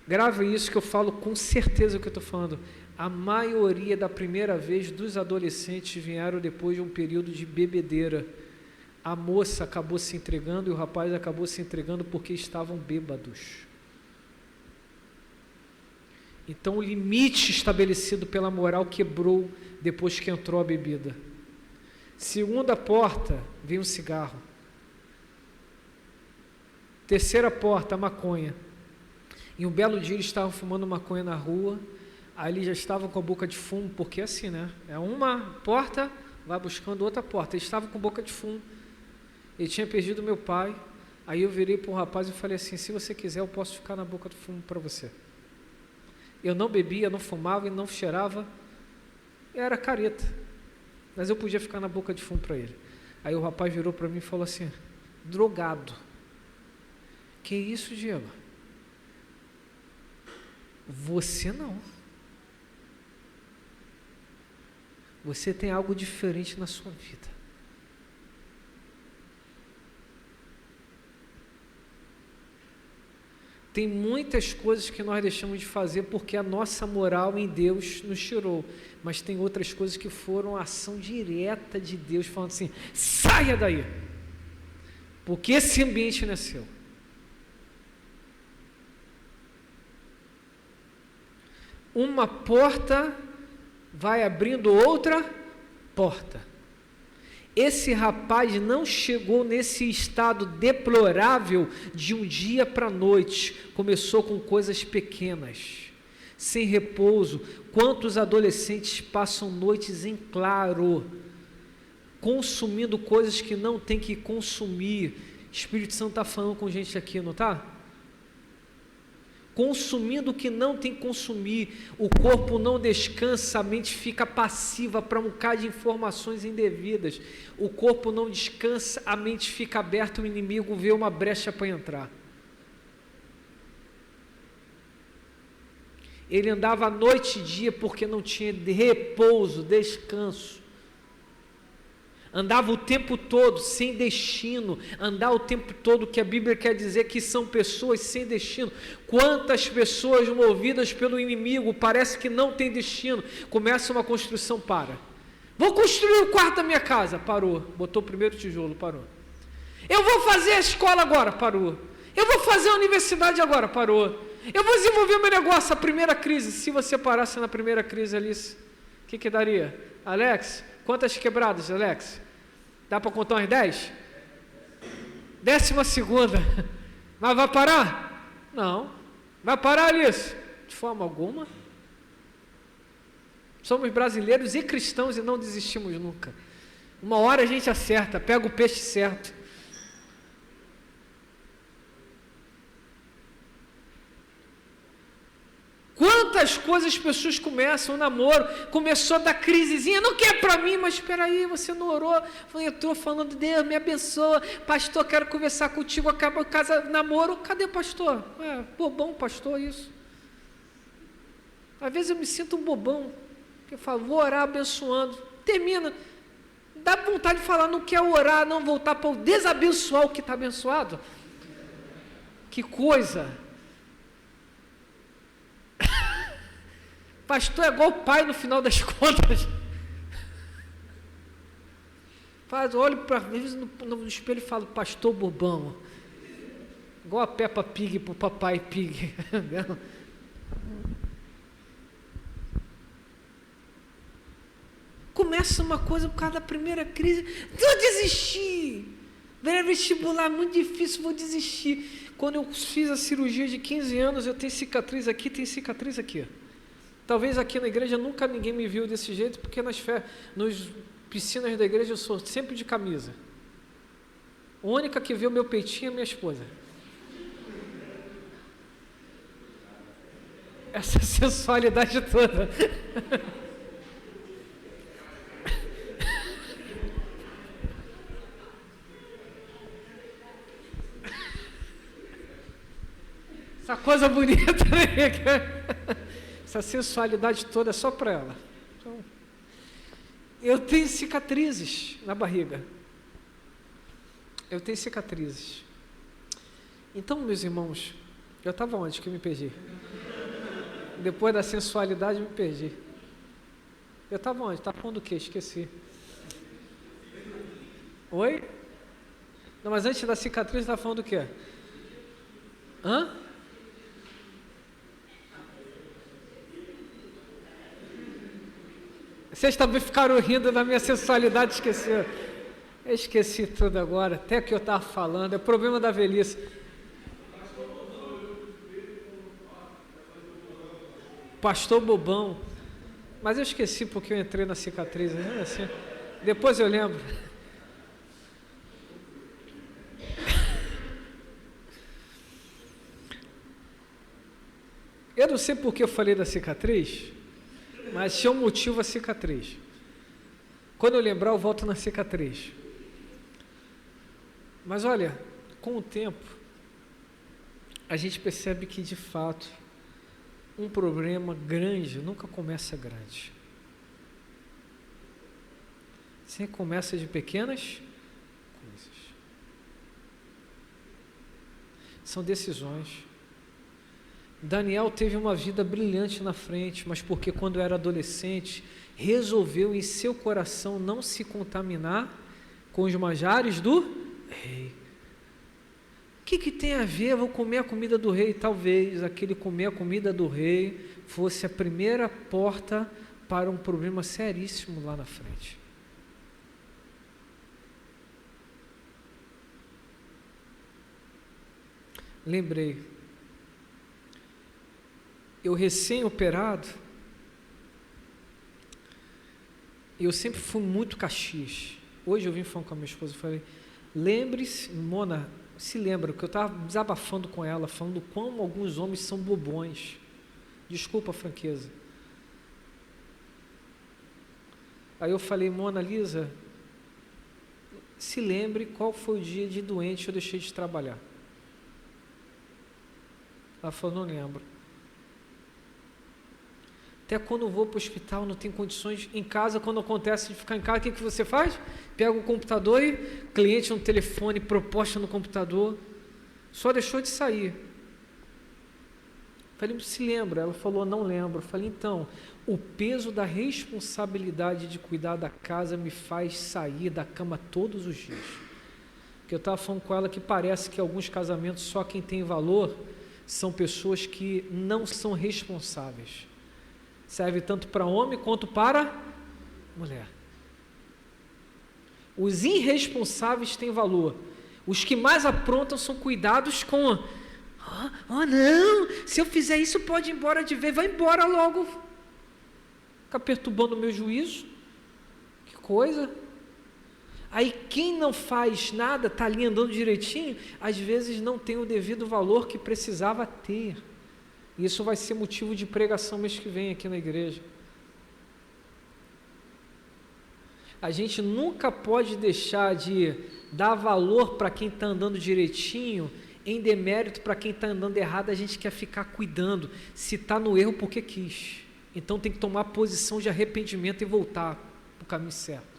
Grave isso que eu falo com certeza o que eu estou falando. A maioria da primeira vez dos adolescentes vieram depois de um período de bebedeira. A moça acabou se entregando e o rapaz acabou se entregando porque estavam bêbados. Então o limite estabelecido pela moral quebrou depois que entrou a bebida. Segunda porta, veio um cigarro. Terceira porta, a maconha. E um belo dia eles estavam fumando maconha na rua, aí eles já estavam com a boca de fumo, porque assim, né? É uma porta, vai buscando outra porta. Eles estavam com boca de fumo. Ele tinha perdido meu pai. Aí eu virei para um rapaz e falei assim: se você quiser, eu posso ficar na boca do fumo para você. Eu não bebia, não fumava e não cheirava. Eu era careta. Mas eu podia ficar na boca de fumo para ele. Aí o rapaz virou para mim e falou assim: drogado. Que isso, Diego? Você não. Você tem algo diferente na sua vida. Tem muitas coisas que nós deixamos de fazer porque a nossa moral em Deus nos tirou. Mas tem outras coisas que foram a ação direta de Deus, falando assim: saia daí. Porque esse ambiente não é seu. Uma porta vai abrindo outra porta. Esse rapaz não chegou nesse estado deplorável de um dia para a noite. Começou com coisas pequenas, sem repouso. Quantos adolescentes passam noites em claro, consumindo coisas que não tem que consumir? Espírito Santo está falando com gente aqui, não está? Consumindo o que não tem que consumir, o corpo não descansa, a mente fica passiva para um bocado de informações indevidas, o corpo não descansa, a mente fica aberta, o inimigo vê uma brecha para entrar. Ele andava noite e dia porque não tinha repouso, descanso. Andava o tempo todo sem destino. Andar o tempo todo, que a Bíblia quer dizer que são pessoas sem destino. Quantas pessoas movidas pelo inimigo, parece que não tem destino. Começa uma construção, para. Vou construir o quarto da minha casa, parou. Botou o primeiro tijolo, parou. Eu vou fazer a escola agora, parou. Eu vou fazer a universidade agora, parou. Eu vou desenvolver o meu negócio, a primeira crise. Se você parasse na primeira crise, Alice, o que daria? Alex, quantas quebradas, Alex? Dá para contar umas 10? 12ª. Mas vai parar? Não. Vai parar, Alice? De forma alguma. Somos brasileiros e cristãos e não desistimos nunca. Uma hora a gente acerta, pega o peixe certo. Quantas coisas as pessoas começam, o namoro, começou a dar crisezinha, não quer para mim, mas espera aí, você não orou, eu estou falando, Deus me abençoa, pastor, quero conversar contigo, acaba o casa, namoro, cadê pastor? Bobão pastor, isso. Às vezes eu me sinto um bobão, eu falo, vou orar abençoando, termina, dá vontade de falar, não quer orar, não voltar para desabençoar o que está abençoado. Que coisa! Pastor é igual pai no final das contas. Olho para vezes no espelho e falo, pastor bobão. Igual a Peppa Pig para o papai Pig. começa uma coisa por causa da primeira crise, eu desisti. Vestibular, muito difícil, vou desistir. Quando eu fiz a cirurgia de 15 anos, eu tenho cicatriz aqui, tenho cicatriz aqui. Talvez aqui na igreja nunca ninguém me viu desse jeito, porque nas piscinas da igreja eu sou sempre de camisa. A única que vê o meu peitinho é minha esposa. Essa sensualidade toda. Essa coisa bonita, né? Essa sensualidade toda é só para ela. Então, eu tenho cicatrizes na barriga. Eu tenho cicatrizes. Então, meus irmãos, eu estava onde que eu me perdi? Depois da sensualidade, eu me perdi. Eu estava onde? Estava falando do quê? Esqueci. Oi? Não, mas antes da cicatriz, estava falando do quê? Hã? Vocês também ficaram rindo da minha sensualidade, esqueceram. Eu esqueci tudo agora, até o que eu estava falando, é o problema da velhice. Pastor bobão. Mas eu esqueci porque eu entrei na cicatriz, né? Assim, depois eu lembro. Eu não sei porque eu falei da cicatriz, mas tinha um motivo a cicatriz. Quando eu lembrar, eu volto na cicatriz. Mas olha, com o tempo, a gente percebe que, de fato, um problema grande nunca começa grande. Sempre começa de pequenas coisas. São decisões. Daniel teve uma vida brilhante na frente, mas porque quando era adolescente, resolveu em seu coração não se contaminar com os manjares do rei. O que tem a ver? Eu vou comer a comida do rei. Talvez aquele comer a comida do rei fosse a primeira porta para um problema seríssimo lá na frente. Lembrei, eu recém-operado, eu sempre fui muito Caxias. Hoje eu vim falando com a minha esposa e falei, lembre-se, Mona, se lembra, que eu estava desabafando com ela, falando como alguns homens são bobões. Desculpa a franqueza. Aí eu falei, Mona Lisa, se lembre qual foi o dia de doente que eu deixei de trabalhar. Ela falou, não lembro. Até quando eu vou para o hospital, não tenho condições. Em casa, quando acontece de ficar em casa, o que você faz? Pega o computador e cliente no telefone, proposta no computador. Só deixou de sair. Falei, se lembra? Ela falou, não lembro. Falei, então, o peso da responsabilidade de cuidar da casa me faz sair da cama todos os dias. Porque eu estava falando com ela que parece que alguns casamentos, só quem tem valor, são pessoas que não são responsáveis. Serve tanto para homem quanto para mulher. Os irresponsáveis têm valor. Os que mais aprontam são cuidados com não, se eu fizer isso pode ir embora de vez, vai embora logo. Fica perturbando o meu juízo. Que coisa. Aí quem não faz nada, está ali andando direitinho, às vezes não tem o devido valor que precisava ter. Isso vai ser motivo de pregação mês que vem aqui na igreja. A gente nunca pode deixar de dar valor para quem está andando direitinho, em demérito para quem está andando errado. A gente quer ficar cuidando, se está no erro porque quis. Então tem que tomar posição de arrependimento e voltar para o caminho certo.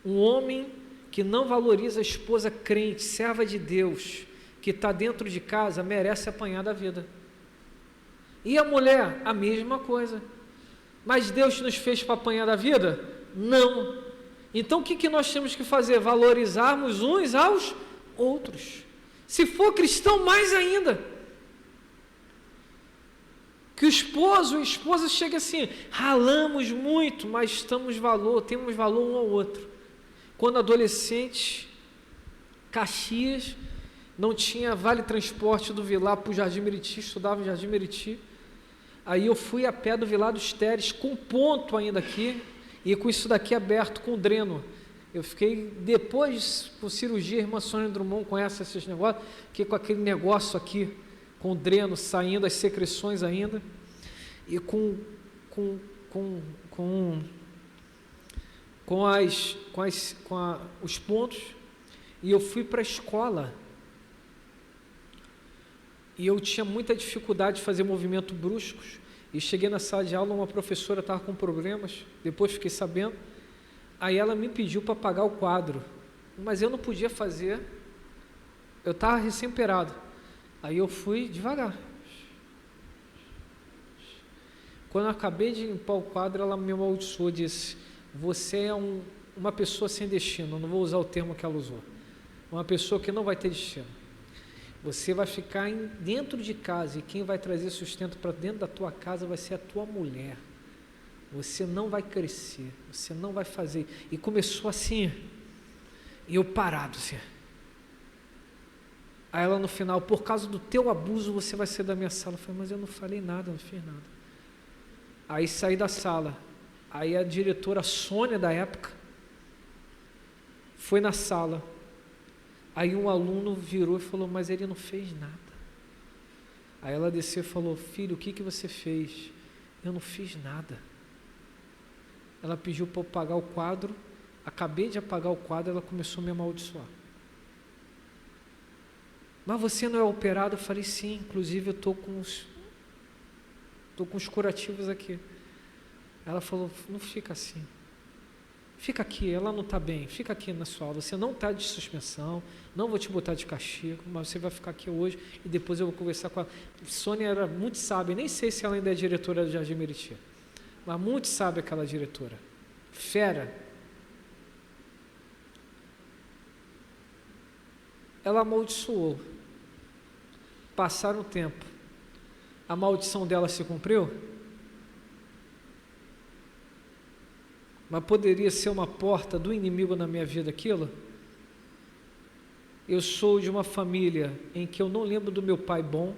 Um homem que não valoriza a esposa crente, serva de Deus, que está dentro de casa, merece apanhar da vida. E a mulher, a mesma coisa. Mas Deus nos fez para apanhar da vida? Não. Então o que nós temos que fazer? Valorizarmos uns aos outros. Se for cristão, mais ainda. Que o esposo e a esposa chega assim, ralamos muito, mas temos valor um ao outro. Quando adolescente, Caxias, não tinha vale transporte do Vilar para o Jardim Meriti, estudava no Jardim Meriti. Aí eu fui a pé do Vilar dos Teres, com ponto ainda aqui, e com isso daqui aberto, com dreno. Eu fiquei, depois, com cirurgia, a irmã Sônia Drummond conhece esses negócios, fiquei com aquele negócio aqui, com com saindo as secreções ainda, e com os pontos, e eu fui para a escola, e eu tinha muita dificuldade de fazer movimentos bruscos, e cheguei na sala de aula, uma professora estava com problemas, depois fiquei sabendo, aí ela me pediu para apagar o quadro, mas eu não podia fazer, eu estava recém-operado, aí eu fui devagar. Quando eu acabei de limpar o quadro, ela me amaldiçoou e disse: você é uma pessoa sem destino, não vou usar o termo que ela usou, uma pessoa que não vai ter destino. Você vai ficar dentro de casa e quem vai trazer sustento para dentro da tua casa vai ser a tua mulher. Você não vai crescer, você não vai fazer. E começou assim, e eu parado assim. Aí ela no final: por causa do teu abuso você vai sair da minha sala. Eu falei: mas eu não falei nada, não fiz nada. Aí saí da sala, aí a diretora Sônia da época foi na sala, aí um aluno virou e falou: mas ele não fez nada. Aí ela desceu e falou: filho, o que você fez? Eu não fiz nada. Ela pediu para eu apagar o quadro, acabei de apagar o quadro, ela começou a me amaldiçoar. Mas você não é operado? Eu falei: sim, inclusive eu estou com os curativos aqui. Ela falou: não fica assim, fica aqui, ela não está bem, fica aqui na sua aula, você não está de suspensão, não vou te botar de castigo, mas você vai ficar aqui hoje e depois eu vou conversar com ela. Sônia era muito sábia, nem sei se ela ainda é diretora do Jardim Meriti, mas muito sábia aquela diretora, fera. Ela amaldiçoou, passaram o tempo, a maldição dela se cumpriu? Mas poderia ser uma porta do inimigo na minha vida aquilo? Eu sou de uma família em que eu não lembro do meu pai bom,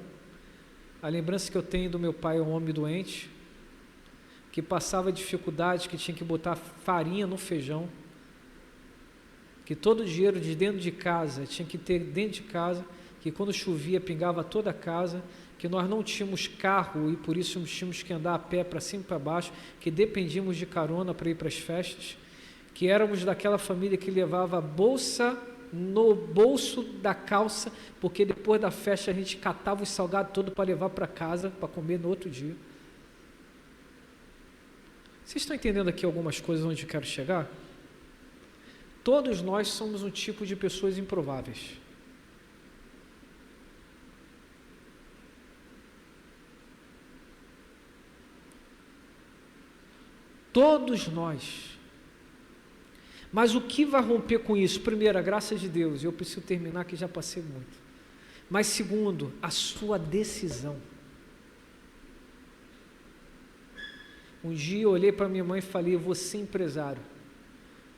a lembrança que eu tenho do meu pai é um homem doente, que passava dificuldade, que tinha que botar farinha no feijão, que todo o dinheiro de dentro de casa tinha que ter dentro de casa, que quando chovia pingava toda a casa, que nós não tínhamos carro e por isso tínhamos que andar a pé para cima e para baixo, que dependíamos de carona para ir para as festas, que éramos daquela família que levava a bolsa no bolso da calça, porque depois da festa a gente catava os salgados todo para levar para casa, para comer no outro dia. Vocês estão entendendo aqui algumas coisas onde eu quero chegar? Todos nós somos um tipo de pessoas improváveis. Todos nós. Mas o que vai romper com isso? Primeiro, a graça de Deus. Eu preciso terminar que já passei muito. Mas segundo, a sua decisão. Um dia eu olhei para minha mãe e falei: eu vou ser empresário.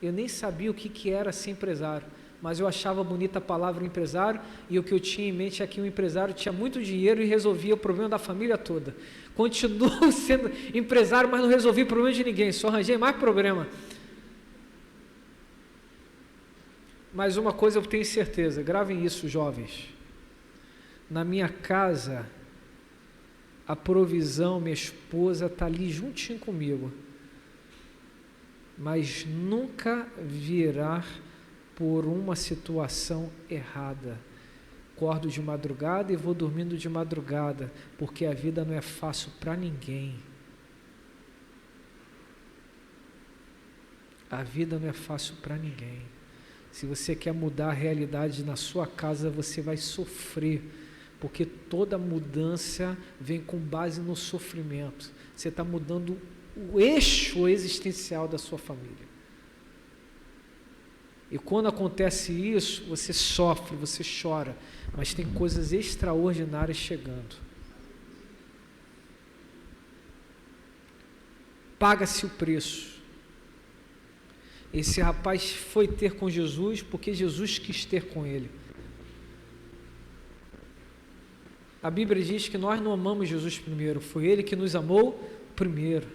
Eu nem sabia o que era ser empresário, mas eu achava bonita a palavra empresário, e o que eu tinha em mente é que um empresário tinha muito dinheiro e resolvia o problema da família toda. Continuo sendo empresário, mas não resolvi o problema de ninguém, só arranjei mais problema. Mas uma coisa eu tenho certeza, gravem isso, jovens: na minha casa, a provisão, minha esposa está ali juntinho comigo, mas nunca virá por uma situação errada. Acordo de madrugada e vou dormindo de madrugada, porque a vida não é fácil para ninguém. A vida não é fácil para ninguém. Se você quer mudar a realidade na sua casa, você vai sofrer, porque toda mudança vem com base no sofrimento. Você está mudando o eixo existencial da sua família. E quando acontece isso, você sofre, você chora, mas tem coisas extraordinárias chegando. paga-se o preço. Esse rapaz foi ter com Jesus porque Jesus quis ter com ele. A Bíblia diz que nós não amamos Jesus primeiro, foi Ele que nos amou primeiro.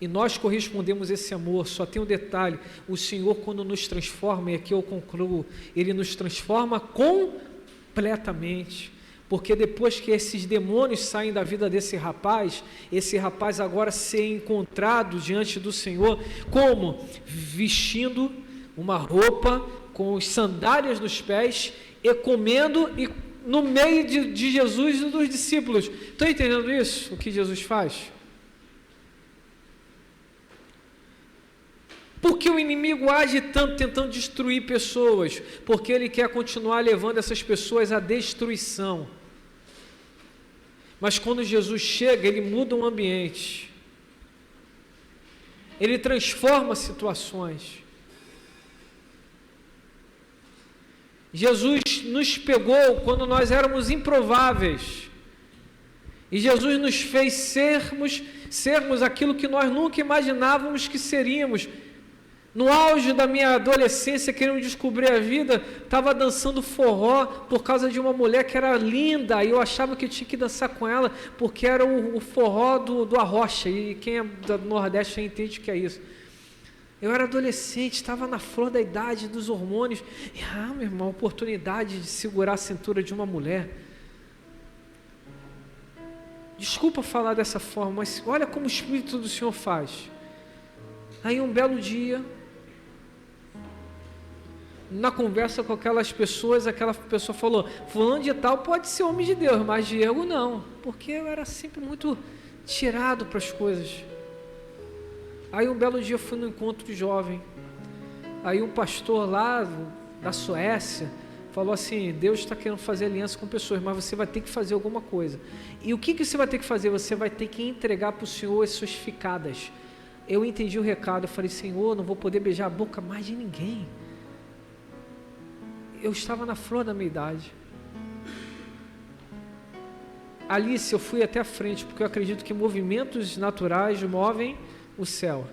E nós correspondemos a esse amor. Só tem um detalhe: o Senhor, quando nos transforma, e aqui eu concluo, Ele nos transforma completamente. Porque depois que esses demônios saem da vida desse rapaz, esse rapaz agora se encontrado diante do Senhor, como? Vestindo uma roupa com sandálias nos pés e comendo e no meio de Jesus e dos discípulos. Estão entendendo isso? O que Jesus faz? Por que o inimigo age tanto tentando destruir pessoas? Porque ele quer continuar levando essas pessoas à destruição. Mas quando Jesus chega, ele muda o ambiente. Ele transforma situações. Jesus nos pegou quando nós éramos improváveis. E Jesus nos fez sermos aquilo que nós nunca imaginávamos que seríamos. No auge da minha adolescência, querendo descobrir a vida, estava dançando forró por causa de uma mulher que era linda, e eu achava que eu tinha que dançar com ela, porque era o forró do Arrocha, e quem é do Nordeste entende o que é isso. Eu era adolescente, estava na flor da idade, dos hormônios, e meu irmão, a oportunidade de segurar a cintura de uma mulher. Desculpa falar dessa forma, mas olha como o Espírito do Senhor faz. Aí um belo dia, na conversa com aquelas pessoas, aquela pessoa falou: fulano de tal pode ser homem de Deus, mas Diego não, porque eu era sempre muito tirado para as coisas. Aí um belo dia eu fui no encontro de jovem, aí um pastor lá da Suécia falou assim: Deus está querendo fazer aliança com pessoas, mas você vai ter que fazer alguma coisa. E o que você vai ter que fazer? Você vai ter que entregar para o Senhor as suas ficadas. Eu entendi o recado, eu falei: Senhor, não vou poder beijar a boca mais de ninguém. Eu estava na flor da minha idade. Alice, eu fui até a frente, porque eu acredito que movimentos naturais movem o céu.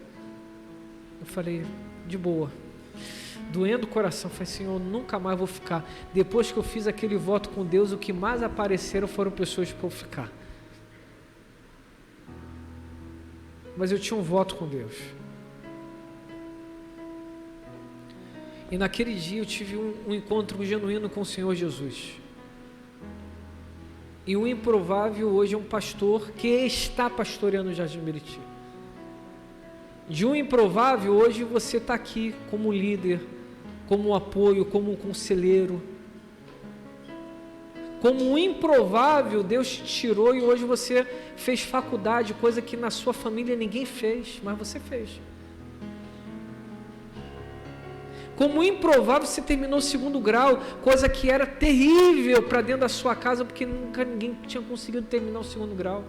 Eu falei, de boa, doendo o coração, eu falei: Senhor, nunca mais vou ficar. Depois que eu fiz aquele voto com Deus, o que mais apareceram foram pessoas para eu ficar. Mas eu tinha um voto com Deus. E naquele dia eu tive um encontro genuíno com o Senhor Jesus. E o improvável hoje é um pastor que está pastoreando o Jardim Meriti. De um improvável, hoje você está aqui como líder, como apoio, como um conselheiro. Como um improvável, Deus te tirou e hoje você fez faculdade, coisa que na sua família ninguém fez, mas você fez. Como improvável, você terminou o 2º grau, coisa que era terrível para dentro da sua casa, porque nunca ninguém tinha conseguido terminar o 2º grau.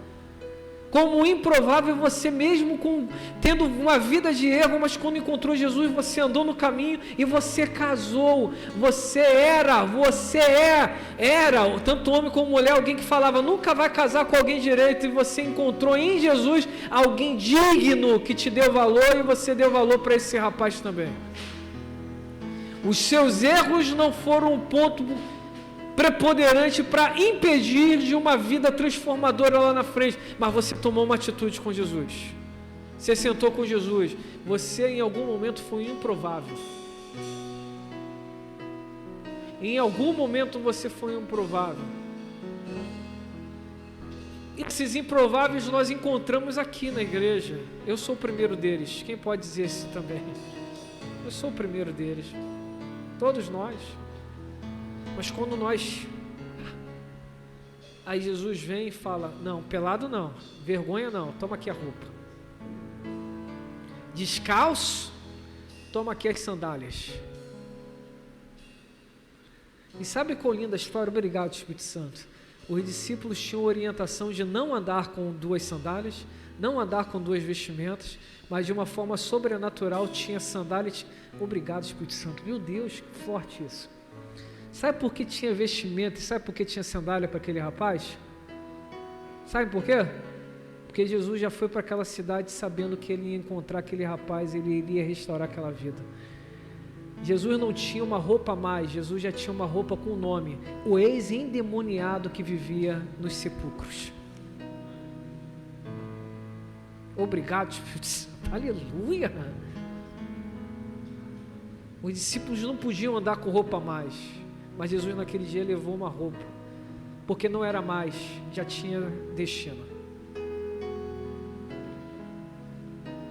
Como improvável, você mesmo tendo uma vida de erro, mas quando encontrou Jesus, você andou no caminho e você casou. Você era, tanto homem como mulher, alguém que falava, nunca vai casar com alguém direito, e você encontrou em Jesus alguém digno que te deu valor, e você deu valor para esse rapaz também. Os seus erros não foram um ponto preponderante para impedir de uma vida transformadora lá na frente, mas você tomou uma atitude com Jesus, você sentou com Jesus, você em algum momento foi improvável, em algum momento você foi improvável, e esses improváveis nós encontramos aqui na igreja. Eu sou o primeiro deles, quem pode dizer isso também? Eu sou o primeiro deles, todos nós. Mas quando aí Jesus vem e fala: não, pelado não, vergonha não, toma aqui a roupa. Descalço, toma aqui as sandálias. E sabe qual linda história? Obrigado, Espírito Santo. Os discípulos tinham orientação de não andar com 2 sandálias, não andar com 2 vestimentas, mas de uma forma sobrenatural tinha sandálias. Obrigado, Espírito Santo. Meu Deus, que forte isso. Sabe por que tinha vestimenta e sabe por que tinha sandália para aquele rapaz? Sabe por quê? Porque Jesus já foi para aquela cidade sabendo que ele ia encontrar aquele rapaz, ele iria restaurar aquela vida. Jesus não tinha uma roupa a mais, Jesus já tinha uma roupa com nome, o ex-endemoniado que vivia nos sepulcros. Obrigado, Espírito Santo. Aleluia! Os discípulos não podiam andar com roupa a mais, mas Jesus naquele dia levou uma roupa, porque não era mais, já tinha destino.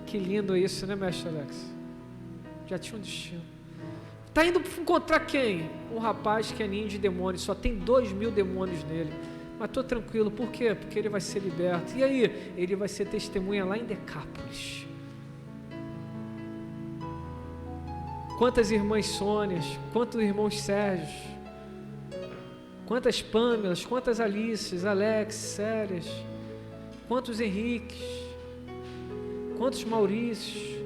Que lindo isso, né, mestre Alex? Já tinha um destino. Está indo encontrar quem? Um rapaz que é ninho de demônios, só tem 2.000 demônios nele. Mas estou tranquilo, por quê? Porque ele vai ser liberto. E aí? Ele vai ser testemunha lá em Decápolis. Quantas irmãs Sônias, quantos irmãos Sérgios, quantas Pâmelas, quantas Alices, Alex, Sérias, quantos Henriques, quantos Maurícios,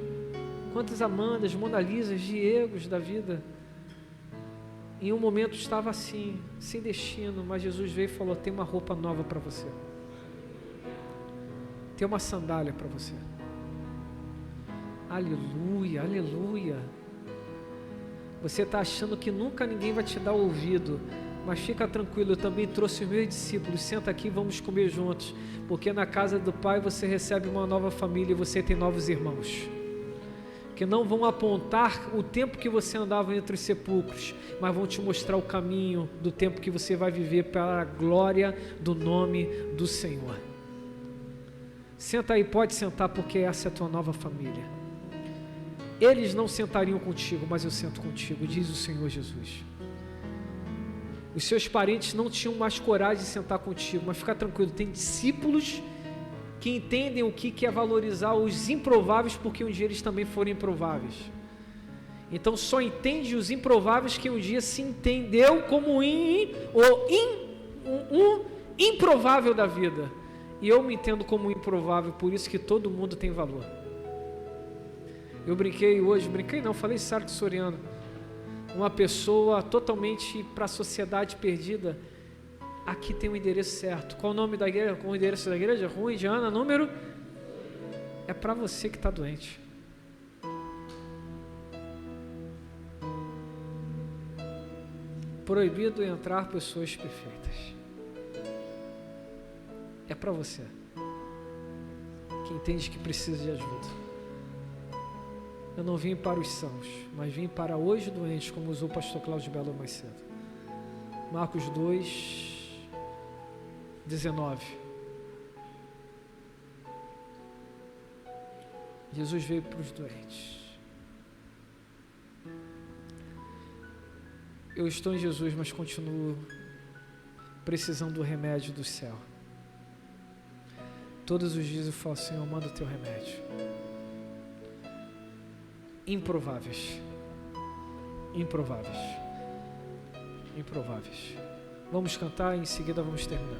quantas Amandas, Mona Lisas, Diegos da vida. Em um momento estava assim, sem destino, mas Jesus veio e falou: tem uma roupa nova para você, tem uma sandália para você. Aleluia, aleluia. Você está achando que nunca ninguém vai te dar ouvido, mas fica tranquilo, eu também trouxe os meus discípulos. Senta aqui, vamos comer juntos, porque na casa do Pai você recebe uma nova família e você tem novos irmãos, que não vão apontar o tempo que você andava entre os sepulcros, mas vão te mostrar o caminho do tempo que você vai viver para a glória do nome do Senhor. Senta aí, pode sentar, porque essa é a tua nova família. Eles não sentariam contigo, mas eu sento contigo, diz o Senhor Jesus. Os seus parentes não tinham mais coragem de sentar contigo, mas fica tranquilo, tem discípulos que entendem o que é valorizar os improváveis, porque um dia eles também foram improváveis. Então só entende os improváveis que um dia se entendeu como um improvável da vida. E eu me entendo como um improvável, por isso que todo mundo tem valor. Eu brinquei hoje, falei Sarto Soriano, uma pessoa totalmente para a sociedade perdida. Aqui tem o endereço certo. Qual o nome da igreja? Qual o endereço da igreja? Rua Indiana, número? É para você que está doente. Proibido entrar pessoas perfeitas. É para você que entende que precisa de ajuda. Eu não vim para os sãos, mas vim para hoje doentes, como usou o pastor Cláudio Belo mais cedo. Marcos 2, 19. Jesus veio para os doentes. Eu estou em Jesus, mas continuo precisando do remédio do céu. Todos os dias eu falo: Senhor, manda o teu remédio. Improváveis. Improváveis. Improváveis. Vamos cantar e em seguida vamos terminar.